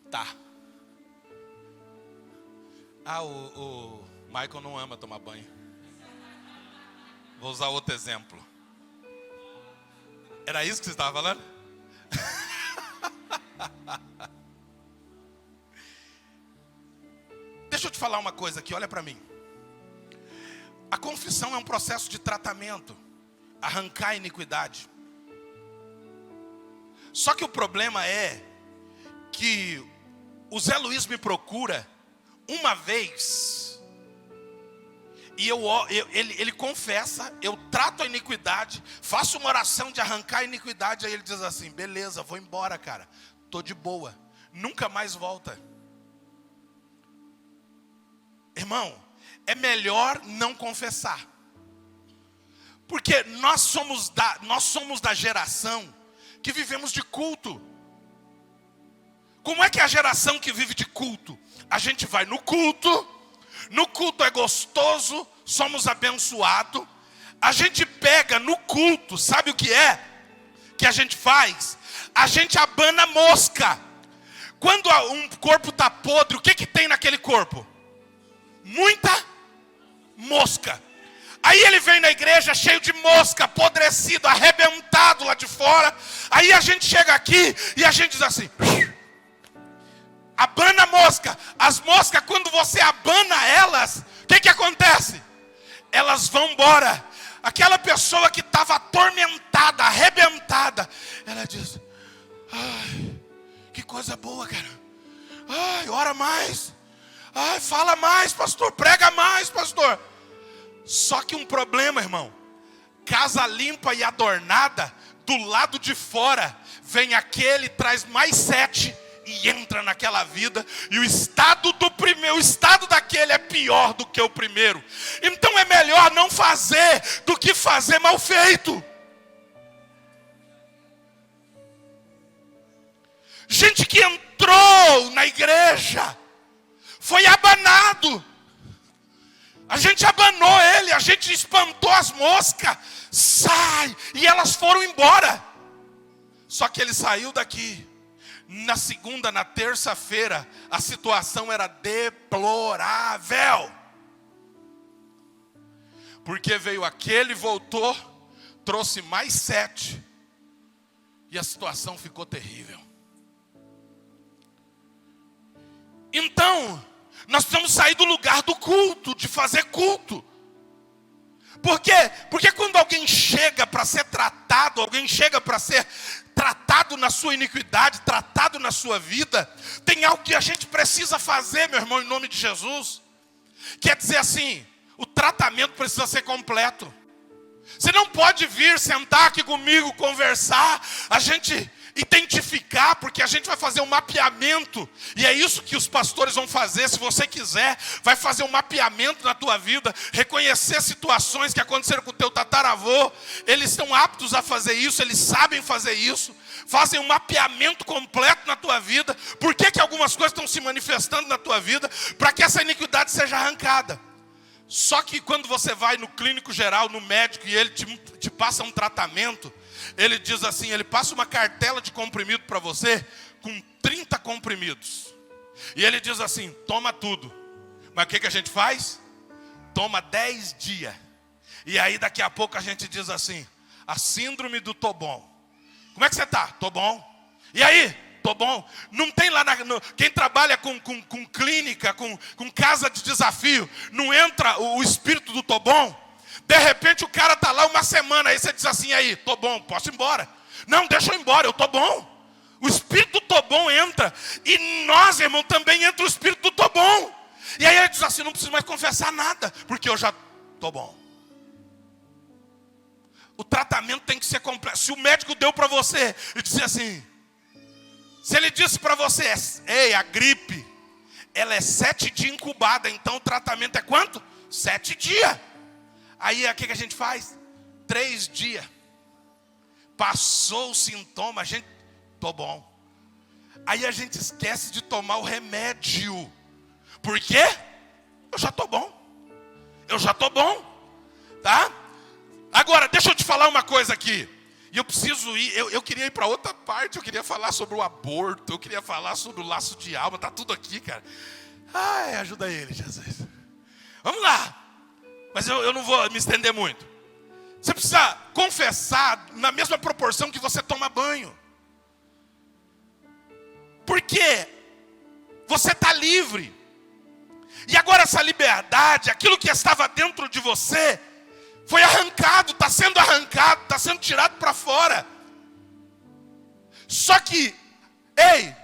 Tá. O Michael não ama tomar banho. Vou usar outro exemplo. Era isso que você estava falando? Deixa eu te falar uma coisa aqui, olha para mim. A confissão é um processo de tratamento, arrancar a iniquidade. Só que o problema é que o Zé Luiz me procura uma vez e ele confessa, eu trato a iniquidade, faço uma oração de arrancar a iniquidade, aí ele diz assim: beleza, vou embora, cara, tô de boa, nunca mais volta. Irmão, é melhor não confessar, porque nós somos da geração que vivemos de culto. Como é que é a geração que vive de culto? A gente vai no culto é gostoso, somos abençoados. A gente pega no culto, sabe o que é? Que a gente faz? A gente abana mosca. Quando um corpo está podre, o que tem naquele corpo? Muita mosca. Aí ele vem na igreja cheio de mosca, apodrecido, arrebentado lá de fora. Aí a gente chega aqui e a gente diz assim: abana a mosca. As moscas, quando você abana elas, o que acontece? Elas vão embora. Aquela pessoa que estava atormentada, arrebentada, ela diz: ai, que coisa boa, cara. Ai, ora mais. Ai, fala mais, pastor. Prega mais, pastor. Só que um problema, irmão. Casa limpa e adornada, do lado de fora vem aquele, traz mais 7 e entra naquela vida, e o estado daquele é pior do que o primeiro. Então é melhor não fazer do que fazer mal feito. Gente que entrou na igreja foi abanado. A gente abanou ele, a gente espantou as moscas. Sai! E elas foram embora. Só que ele saiu daqui. Na segunda, na terça-feira, a situação era deplorável. Porque veio aquele, voltou, trouxe mais 7. E a situação ficou terrível. Então, nós precisamos sair do lugar do culto, de fazer culto. Por quê? Porque quando alguém chega para ser tratado, alguém chega para ser tratado na sua iniquidade, tratado na sua vida, tem algo que a gente precisa fazer, meu irmão, em nome de Jesus. Quer dizer assim, o tratamento precisa ser completo. Você não pode vir, sentar aqui comigo, conversar, a gente identificar, porque a gente vai fazer um mapeamento, e é isso que os pastores vão fazer. Se você quiser, vai fazer um mapeamento na tua vida, reconhecer situações que aconteceram com o teu tataravô. Eles estão aptos a fazer isso, eles sabem fazer isso, fazem um mapeamento completo na tua vida. Por que algumas coisas estão se manifestando na tua vida? Para que essa iniquidade seja arrancada. Só que quando você vai no clínico geral, no médico, e ele te passa um tratamento, ele diz assim, ele passa uma cartela de comprimido para você, com 30 comprimidos. E ele diz assim, toma tudo. Mas o que a gente faz? Toma 10 dias. E aí daqui a pouco a gente diz assim, a síndrome do tô bom. Como é que você está? Tô bom. E aí? Tô bom. Não tem lá, quem trabalha com clínica, com casa de desafio, não entra o espírito do tô bom? De repente o cara está lá uma semana, aí você diz assim, aí, tô bom, posso ir embora? Não, deixa eu ir embora, eu tô bom. O espírito do tô bom entra, e nós, irmão, também entra o espírito do tô bom. E aí ele diz assim, não preciso mais confessar nada, porque eu já tô bom. O tratamento tem que ser completo. Se o médico deu para você e disse assim, se ele disse para você, ei, a gripe, ela é 7 dias incubada, então o tratamento é quanto? 7 dias. Aí o que a gente faz? 3 dias. Passou o sintoma, a gente, tô bom. Aí a gente esquece de tomar o remédio. Por quê? Eu já tô bom. Eu já tô bom. Tá? Agora, deixa eu te falar uma coisa aqui. E eu preciso ir, eu queria ir para outra parte. Eu queria falar sobre o aborto. Eu queria falar sobre o laço de alma. Tá tudo aqui, cara. Ai, ajuda ele, Jesus. Vamos lá. Mas eu não vou me estender muito. Você precisa confessar na mesma proporção que você toma banho. Porque você está livre. E agora essa liberdade, aquilo que estava dentro de você, foi arrancado, está sendo arrancado, está sendo tirado para fora. Só que, ei,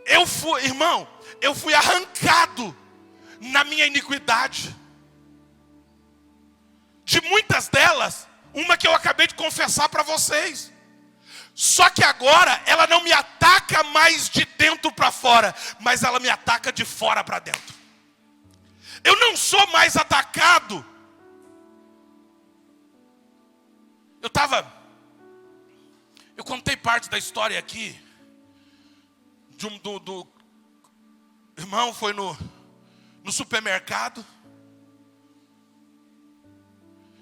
eu fui arrancado na minha iniquidade. De muitas delas, uma que eu acabei de confessar para vocês. Só que agora ela não me ataca mais de dentro para fora, mas ela me ataca de fora para dentro. Eu não sou mais atacado. Eu contei parte da história aqui. Do irmão foi no supermercado.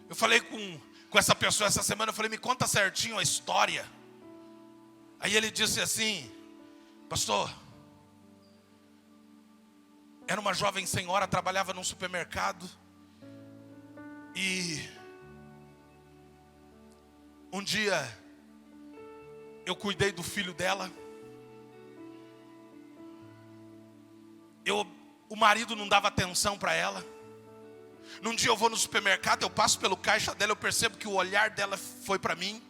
Eu falei com essa pessoa essa semana, eu falei, me conta certinho a história. Aí ele disse assim, pastor, era uma jovem senhora, trabalhava num supermercado. E um dia eu cuidei do filho dela. O marido não dava atenção para ela. Num dia eu vou no supermercado, eu passo pelo caixa dela, eu percebo que o olhar dela foi para mim.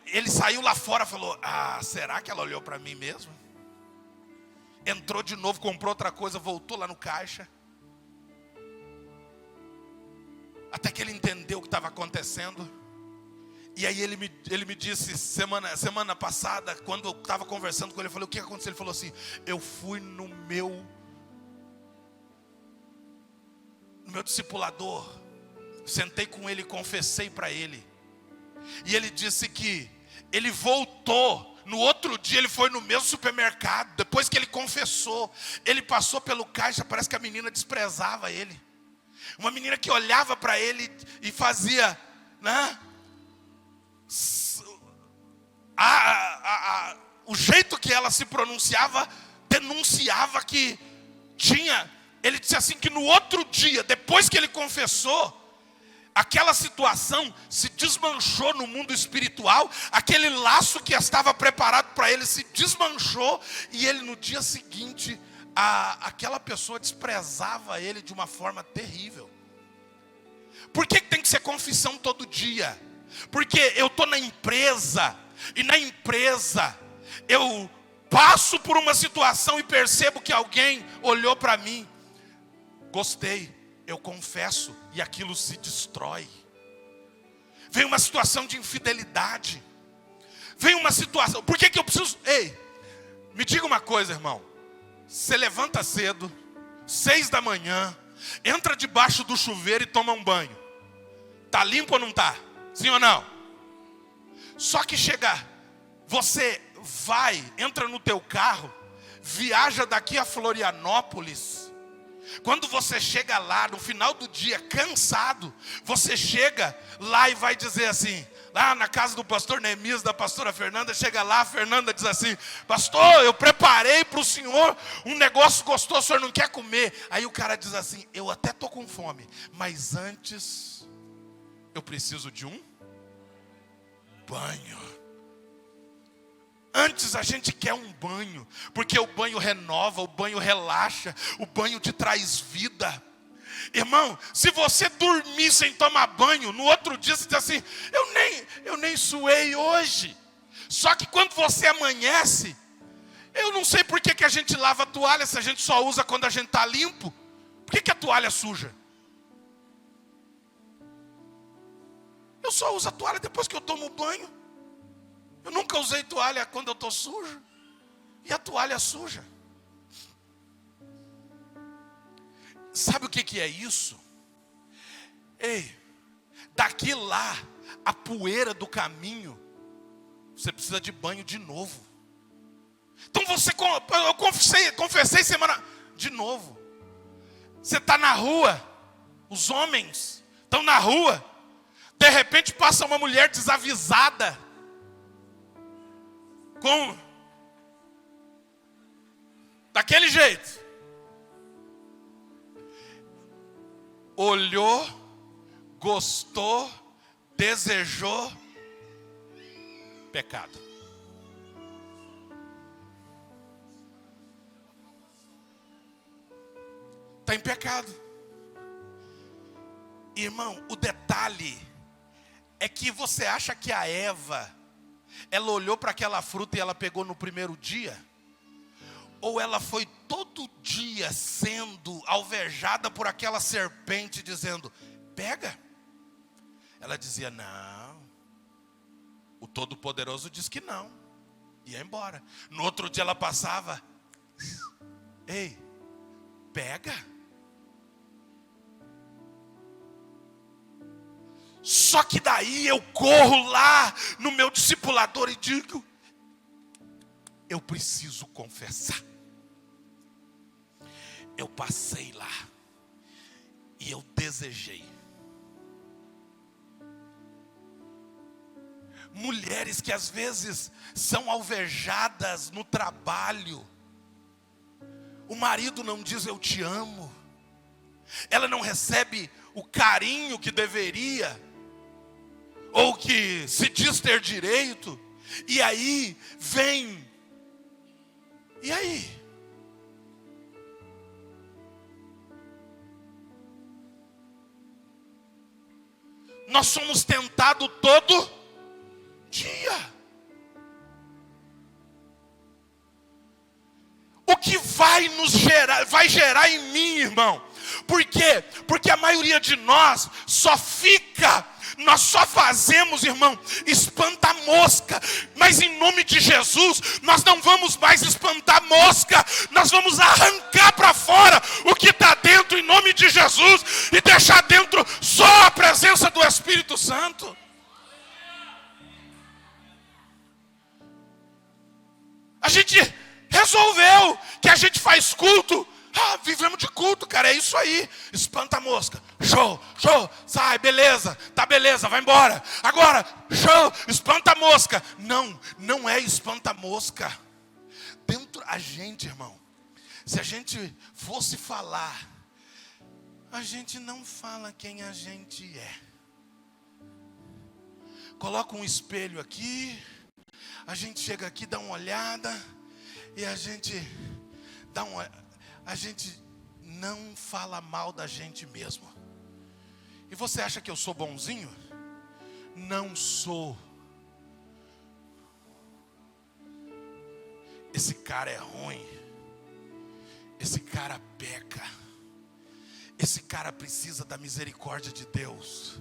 Ele saiu lá fora e falou, será que ela olhou para mim mesmo? Entrou de novo, comprou outra coisa, voltou lá no caixa. Até que ele entendeu o que estava acontecendo. E aí ele me disse semana passada, quando eu estava conversando com ele, eu falei, o que aconteceu? Ele falou assim, eu fui no meu discipulador, sentei com ele e confessei para ele. E ele disse que ele voltou. No outro dia ele foi no mesmo supermercado. Depois que ele confessou, ele passou pelo caixa. Parece que a menina desprezava ele. Uma menina que olhava para ele e fazia, né? O jeito que ela se pronunciava denunciava que tinha. Ele disse assim que no outro dia, depois que ele confessou, aquela situação se desmanchou no mundo espiritual. Aquele laço que estava preparado para ele se desmanchou. E ele no dia seguinte, aquela pessoa desprezava ele de uma forma terrível. Por que tem que ser confissão todo dia? Porque eu estou na empresa. E na empresa eu passo por uma situação e percebo que alguém olhou para mim. Gostei, eu confesso, e aquilo se destrói. Vem uma situação de infidelidade. Vem uma situação, por que eu preciso? Ei, me diga uma coisa, irmão. Você levanta cedo, 6 da manhã, entra debaixo do chuveiro e toma um banho. Tá limpo ou não tá? Sim ou não? Só que chega, você vai, entra no teu carro, viaja daqui a Florianópolis. Quando você chega lá, no final do dia, cansado, você chega lá e vai dizer assim, lá na casa do pastor Neemias, da pastora Fernanda, chega lá, a Fernanda diz assim, pastor, eu preparei para o senhor um negócio gostoso, o senhor não quer comer? Aí o cara diz assim, eu até estou com fome, mas antes, eu preciso de um banho. Antes a gente quer um banho, porque o banho renova, o banho relaxa, o banho te traz vida. Irmão, se você dormir sem tomar banho, no outro dia você diz assim, eu nem suei hoje. Só que quando você amanhece, eu não sei por que a gente lava a toalha, se a gente só usa quando a gente está limpo. Por que a toalha é suja? Eu só uso a toalha depois que eu tomo banho. Eu nunca usei toalha quando eu estou sujo. E a toalha suja. Sabe o que é isso? Ei, daqui lá, a poeira do caminho, você precisa de banho de novo. Então eu confessei semana, de novo. Você está na rua, os homens estão na rua, de repente passa uma mulher desavisada, daquele jeito. Olhou, gostou, desejou, pecado. Está em pecado. Irmão, o detalhe é que você acha que a Eva, ela olhou para aquela fruta e ela pegou no primeiro dia? Ou ela foi todo dia sendo alvejada por aquela serpente dizendo, pega? Ela dizia, não. O Todo-Poderoso diz que não. Ia embora. No outro dia ela passava, ei, pega. Só que daí eu corro lá no meu discipulador e digo, eu preciso confessar. Eu passei lá e eu desejei. Mulheres que às vezes são alvejadas no trabalho. O marido não diz eu te amo. Ela não recebe o carinho que deveria, ou que se diz ter direito. E aí vem. E aí? Nós somos tentados todo dia. O que vai gerar em mim, irmão? Por quê? Porque a maioria de nós só fica Nós só fazemos, irmão, espanta mosca. Mas em nome de Jesus, nós não vamos mais espantar mosca. Nós vamos arrancar para fora o que está dentro em nome de Jesus e deixar dentro só a presença do Espírito Santo. A gente resolveu que a gente faz culto. Vivemos de culto, cara, é isso aí. Espanta a mosca. Show, sai, beleza, tá beleza, vai embora. Agora, show, espanta a mosca. Não é espanta a mosca. Dentro a gente, irmão, se a gente fosse falar, a gente não fala quem a gente é. Coloca um espelho aqui. A gente chega aqui, dá uma olhada e a gente não fala mal da gente mesmo. E você acha que eu sou bonzinho? Não sou. Esse cara é ruim. Esse cara peca. Esse cara precisa da misericórdia de Deus.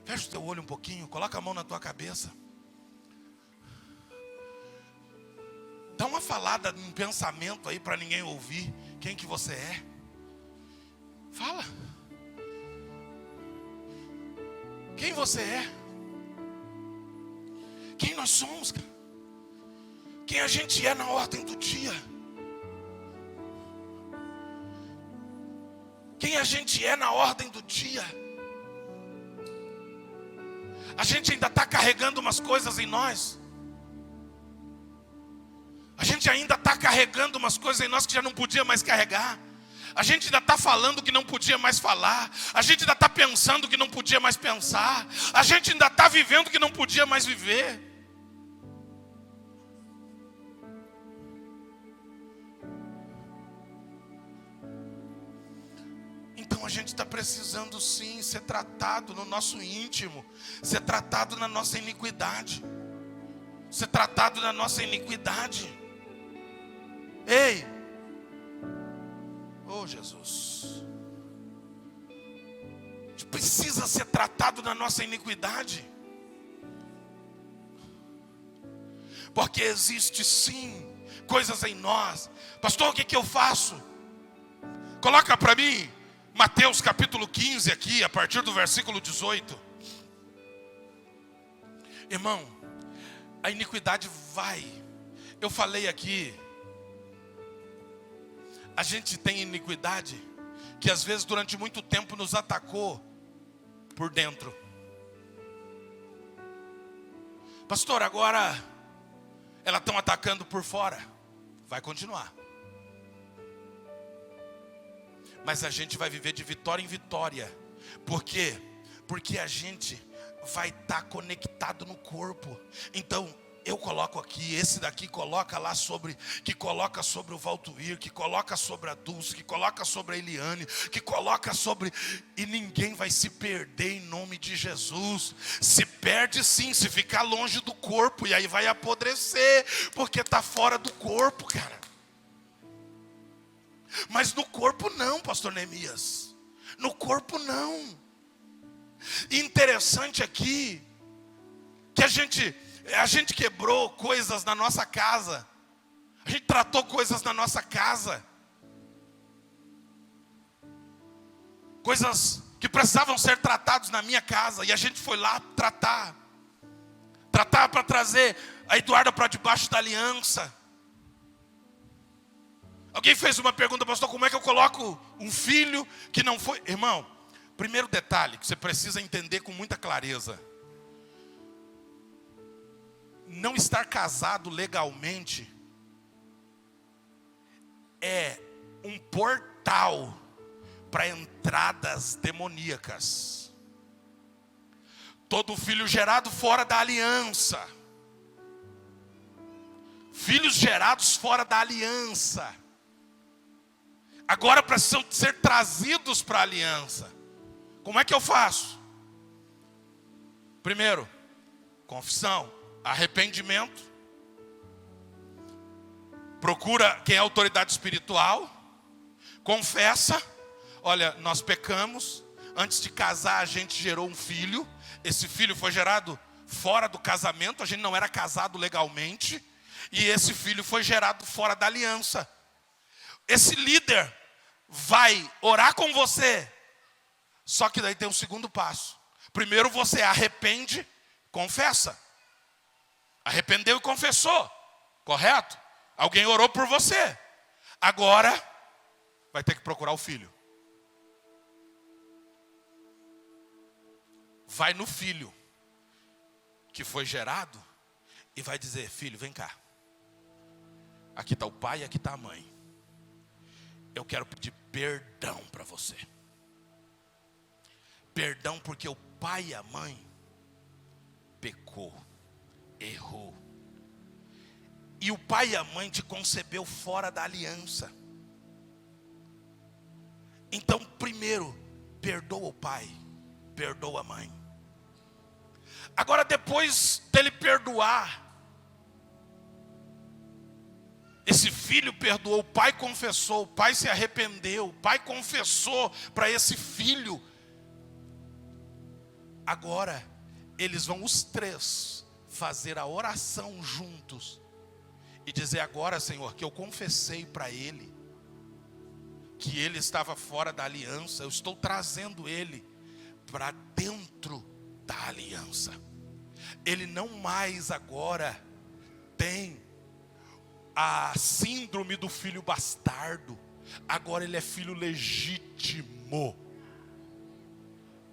Fecha o teu olho um pouquinho, coloca a mão na tua cabeça. Dá uma falada, um pensamento aí para ninguém ouvir quem que você é. Fala. Quem você é? Quem nós somos? Quem a gente é na ordem do dia? Quem a gente é na ordem do dia? A gente ainda está carregando umas coisas em nós. A gente ainda está carregando umas coisas em nós que já não podia mais carregar. A gente ainda está falando que não podia mais falar. A gente ainda está pensando que não podia mais pensar. A gente ainda está vivendo que não podia mais viver. Então a gente está precisando sim ser tratado no nosso íntimo. Ser tratado na nossa iniquidade. Ser tratado na nossa iniquidade. Ei! Oh Jesus! A gente precisa ser tratado na nossa iniquidade. Porque existe sim coisas em nós. Pastor, o que eu faço? Coloca para mim Mateus capítulo 15 aqui, a partir do versículo 18. Irmão, a iniquidade vai. Eu falei aqui, a gente tem iniquidade que às vezes durante muito tempo nos atacou por dentro. Pastor, agora elas estão atacando por fora. Vai continuar. Mas a gente vai viver de vitória em vitória. Por quê? Porque a gente vai estar conectado no corpo. Então eu coloco aqui, esse daqui coloca lá sobre, que coloca sobre o Valtuir, que coloca sobre a Dulce, que coloca sobre a Eliane, que coloca sobre, e ninguém vai se perder em nome de Jesus. Se perde sim, se ficar longe do corpo, e aí vai apodrecer, porque está fora do corpo, cara. Mas no corpo não, pastor Neemias. No corpo não. E interessante aqui, que a gente quebrou coisas na nossa casa. A gente tratou coisas na nossa casa. Coisas que precisavam ser tratadas na minha casa. E a gente foi lá tratar. Tratar para trazer a Eduarda para debaixo da aliança. Alguém fez uma pergunta, pastor, como é que eu coloco um filho que não foi... Irmão, primeiro detalhe que você precisa entender com muita clareza. Não estar casado legalmente é um portal para entradas demoníacas. Todo filho gerado fora da aliança. Filhos gerados fora da aliança. Agora precisam ser trazidos para a aliança. Como é que eu faço? Primeiro, confissão, arrependimento. Procura quem é autoridade espiritual. Confessa, olha, nós pecamos, Antes de casar, a gente gerou um filho. Esse filho foi gerado fora do casamento. A gente não era casado legalmente. E esse filho foi gerado fora da aliança. Esse líder vai orar com você. Só que daí tem um segundo passo. Primeiro você arrepende, confessa. Arrependeu e confessou. Correto? Alguém orou por você. Agora vai ter que procurar o filho. Vai no filho que foi gerado e vai dizer: filho, vem cá. Aqui está o pai e aqui está a mãe. Eu quero pedir perdão para você. Perdão porque o pai e a mãe pecou, errou. E o pai e a mãe te concebeu fora da aliança. Então, primeiro, perdoa o pai, perdoa a mãe. Agora, depois dele perdoar, esse filho perdoou, o pai confessou, o pai se arrependeu, o pai confessou para esse filho. Agora, eles vão os três fazer a oração juntos. E dizer: agora, Senhor, que eu confessei para ele que ele estava fora da aliança, eu estou trazendo ele para dentro da aliança. Ele não mais agora tem a síndrome do filho bastardo. Agora ele é filho legítimo.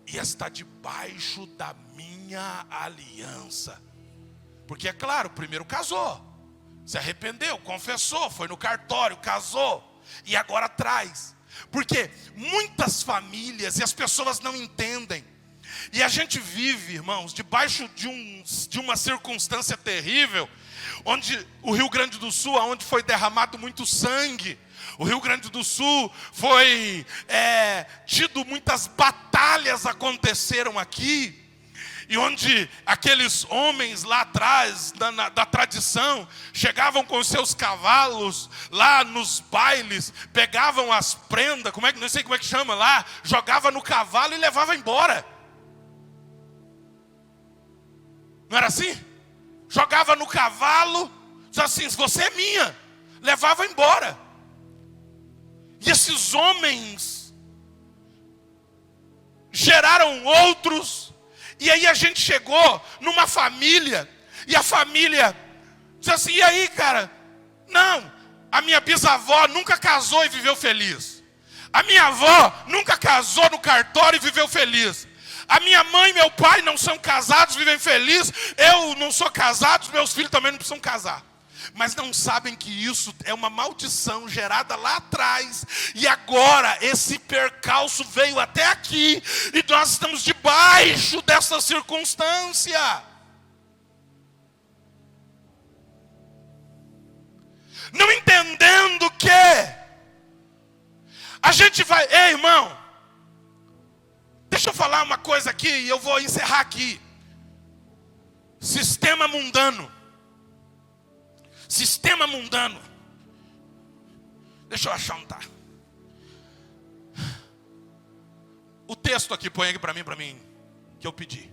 E está debaixo da minha aliança. Porque é claro, primeiro casou, se arrependeu, confessou, foi no cartório, casou. E agora traz. Porque muitas famílias, e as pessoas não entendem. E a gente vive, irmãos, debaixo de uma circunstância terrível. Onde o Rio Grande do Sul, onde foi derramado muito sangue. O Rio Grande do Sul foi tido muitas batalhas aconteceram aqui. E onde aqueles homens lá atrás, da tradição, chegavam com os seus cavalos lá nos bailes, pegavam as prendas, não sei como é que chama lá, jogava no cavalo e levava embora. Não era assim? Jogava no cavalo, dizia assim: você é minha, levava embora. E esses homens geraram outros. E aí a gente chegou numa família, e a família disse assim: e aí, cara? Não, a minha bisavó nunca casou e viveu feliz. A minha avó nunca casou no cartório e viveu feliz. A minha mãe e meu pai não são casados, vivem felizes. Eu não sou casado, meus filhos também não precisam casar. Mas não sabem que isso é uma maldição gerada lá atrás. E agora esse percalço veio até aqui. E nós estamos debaixo dessa circunstância. Não entendendo que a gente vai... Ei, irmão, deixa eu falar uma coisa aqui e eu vou encerrar aqui. Sistema mundano. Sistema mundano. Deixa eu achar onde está. O texto aqui, põe aqui para mim, que eu pedi.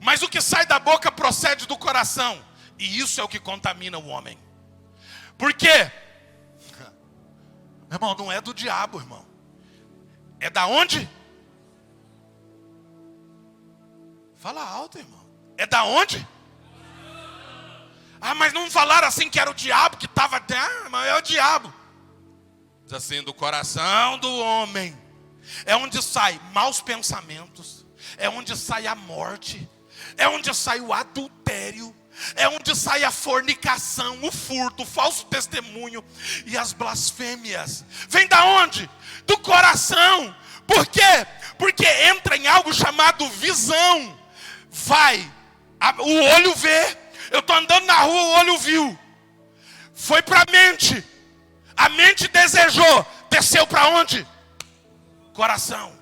Mas o que sai da boca procede do coração. E isso é o que contamina o homem. Por quê? Irmão, não é do diabo, irmão. É da onde? Fala alto, irmão. É da onde? Ah, mas não falaram assim que era o diabo que estava... Ah, mas é o diabo. Diz assim: do coração do homem é onde sai maus pensamentos, é onde sai a morte, é onde sai o adultério, é onde sai a fornicação, o furto, o falso testemunho e as blasfêmias. Vem da onde? Do coração. Por quê? Porque entra em algo chamado visão. O olho vê. Eu estou andando na rua, o olho viu. Foi para a mente. A mente desejou. Desceu para onde? Coração.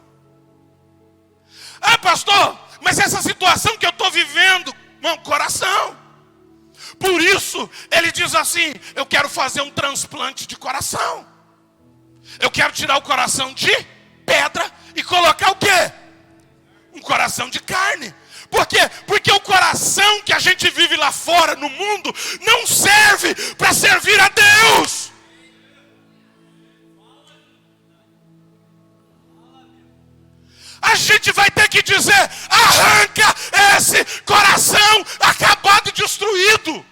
Ah, pastor, mas essa situação que eu estou vivendo, irmão, coração. Por isso, ele diz assim: eu quero fazer um transplante de coração. Eu quero tirar o coração de pedra e colocar o quê? Um coração de carne. Por quê? Porque o coração que a gente vive lá fora, no mundo, não serve para servir a Deus. A gente vai ter que dizer: arranca esse coração acabado e destruído.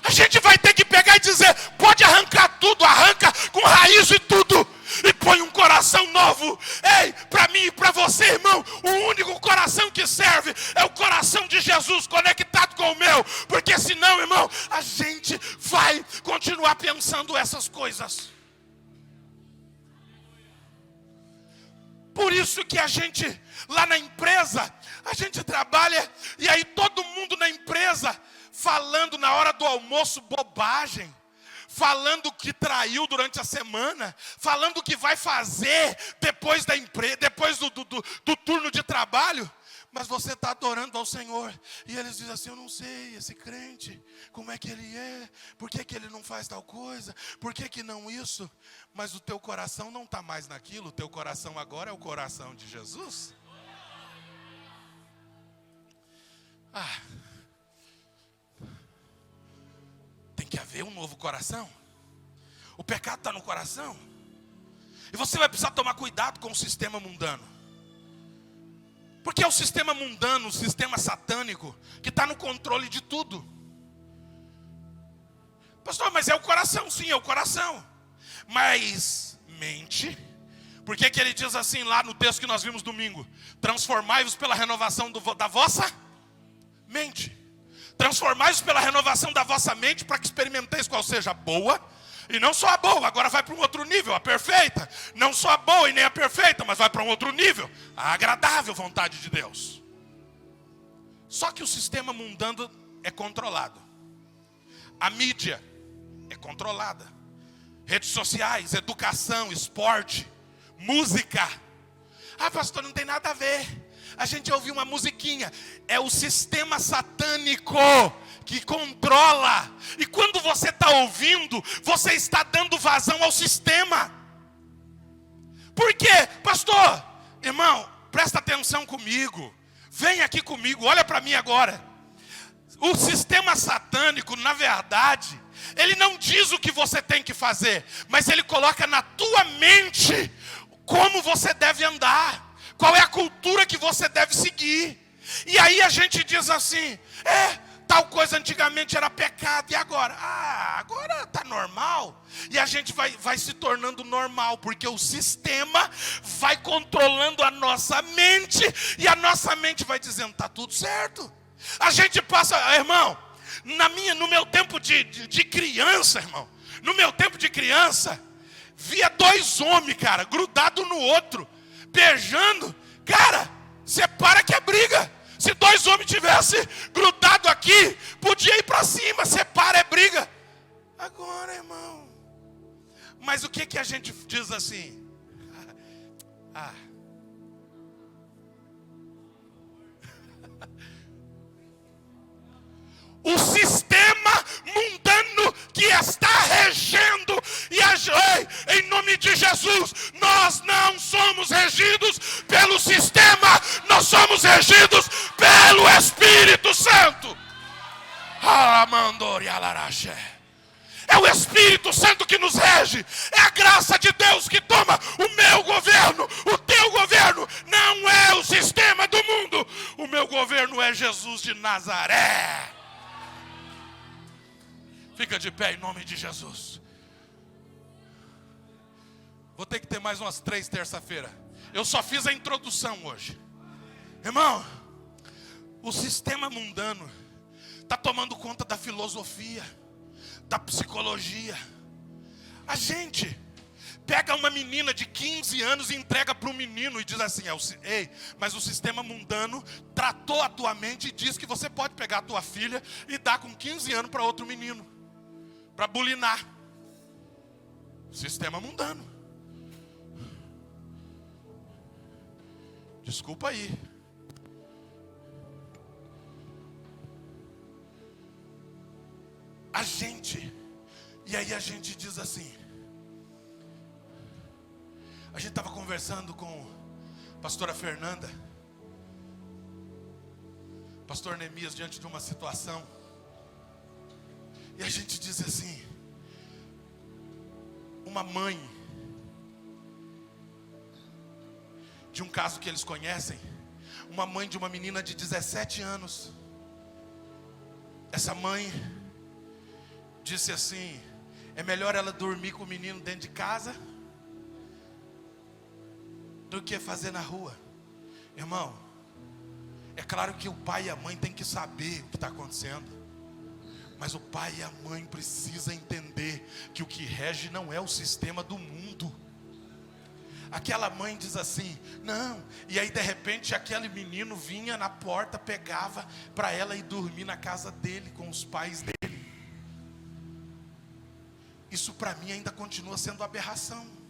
A gente vai ter que pegar e dizer: pode arrancar tudo, arranca com raiz e tudo, e põe um coração novo. Ei, para mim e para você, irmão, o único coração que serve é o coração de Jesus conectado com o meu. Porque senão, irmão, a gente vai continuar pensando essas coisas. Por isso que a gente, lá na empresa, a gente trabalha, e aí todo mundo na empresa falando na hora do almoço bobagem, falando que traiu durante a semana, falando o que vai fazer depois da empresa, depois do turno de trabalho. Mas você está adorando ao Senhor, e eles dizem assim: eu não sei, esse crente, como é que ele é, por que ele não faz tal coisa, por que não isso? Mas o teu coração não está mais naquilo, o teu coração agora é o coração de Jesus. Tem que haver um novo coração. O pecado está no coração, e você vai precisar tomar cuidado com o sistema mundano. Porque é o sistema mundano, o sistema satânico, que está no controle de tudo. Pastor, mas é o coração. Sim, é o coração. Mas mente. Por que ele diz assim lá no texto que nós vimos domingo? Transformai-vos pela renovação da vossa mente. Transformai-vos pela renovação da vossa mente, para que experimenteis qual seja a boa. E não só a boa, agora vai para um outro nível, a perfeita. Não só a boa e nem a perfeita, mas vai para um outro nível, a agradável vontade de Deus. Só que o sistema mundano é controlado. A mídia é controlada. Redes sociais, educação, esporte, música. Pastor, não tem nada a ver. A gente ouviu uma musiquinha. É o sistema satânico que controla. E quando você está ouvindo, você está dando vazão ao sistema. Por quê? Pastor, irmão, presta atenção comigo. Vem aqui comigo, olha para mim agora. O sistema satânico, na verdade, ele não diz o que você tem que fazer, mas ele coloca na tua mente como você deve andar, qual é a cultura que você deve seguir. E aí a gente diz assim: tal coisa antigamente era pecado, e agora? Agora está normal. E a gente vai se tornando normal, porque o sistema vai controlando a nossa mente, e a nossa mente vai dizendo: está tudo certo. A gente passa, irmão, no meu tempo de criança, irmão, no meu tempo de criança, via dois homens, cara, grudados no outro, beijando. Cara, separa que é briga. Se dois homens tivessem grudado aqui, podia ir para cima, separa é briga. Agora, irmão, mas o que a gente diz assim? O sistema mundano que está regendo, e em nome de Jesus, nós não somos regidos pelo sistema, nós somos regidos pelo Espírito Santo. É o Espírito Santo que nos rege, é a graça de Deus que toma o meu governo, o teu governo. Não é o sistema do mundo, o meu governo é Jesus de Nazaré. Fica de pé em nome de Jesus. Vou ter que ter mais umas 3 terça-feira. Eu só fiz a introdução hoje. Irmão, o sistema mundano está tomando conta da filosofia, da psicologia. A gente pega uma menina de 15 anos e entrega para um menino e diz assim: mas o sistema mundano tratou a tua mente e diz que você pode pegar a tua filha e dar com 15 anos para outro menino, para bulinar. Sistema mundano. Desculpa aí. E aí a gente diz assim: A gente estava conversando com a pastora Fernanda, pastor Neemias, diante de uma situação. E a gente diz assim, uma mãe, de um caso que eles conhecem, uma mãe de uma menina de 17 anos. Essa mãe disse assim, é melhor ela dormir com o menino dentro de casa do que fazer na rua. Irmão, é claro que o pai e a mãe têm que saber o que está acontecendo, mas o pai e a mãe precisam entender que o que rege não é o sistema do mundo. Aquela mãe diz assim, não, e aí de repente aquele menino vinha na porta, pegava para ela ir dormir na casa dele, com os pais dele. Isso para mim ainda continua sendo aberração.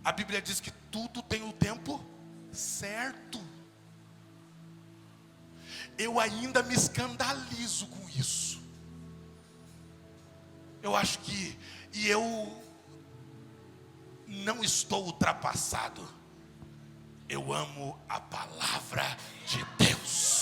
A Bíblia diz que tudo tem o tempo certo. Eu ainda me escandalizo com isso. Eu acho que, e eu não estou ultrapassado. Eu amo a palavra de Deus.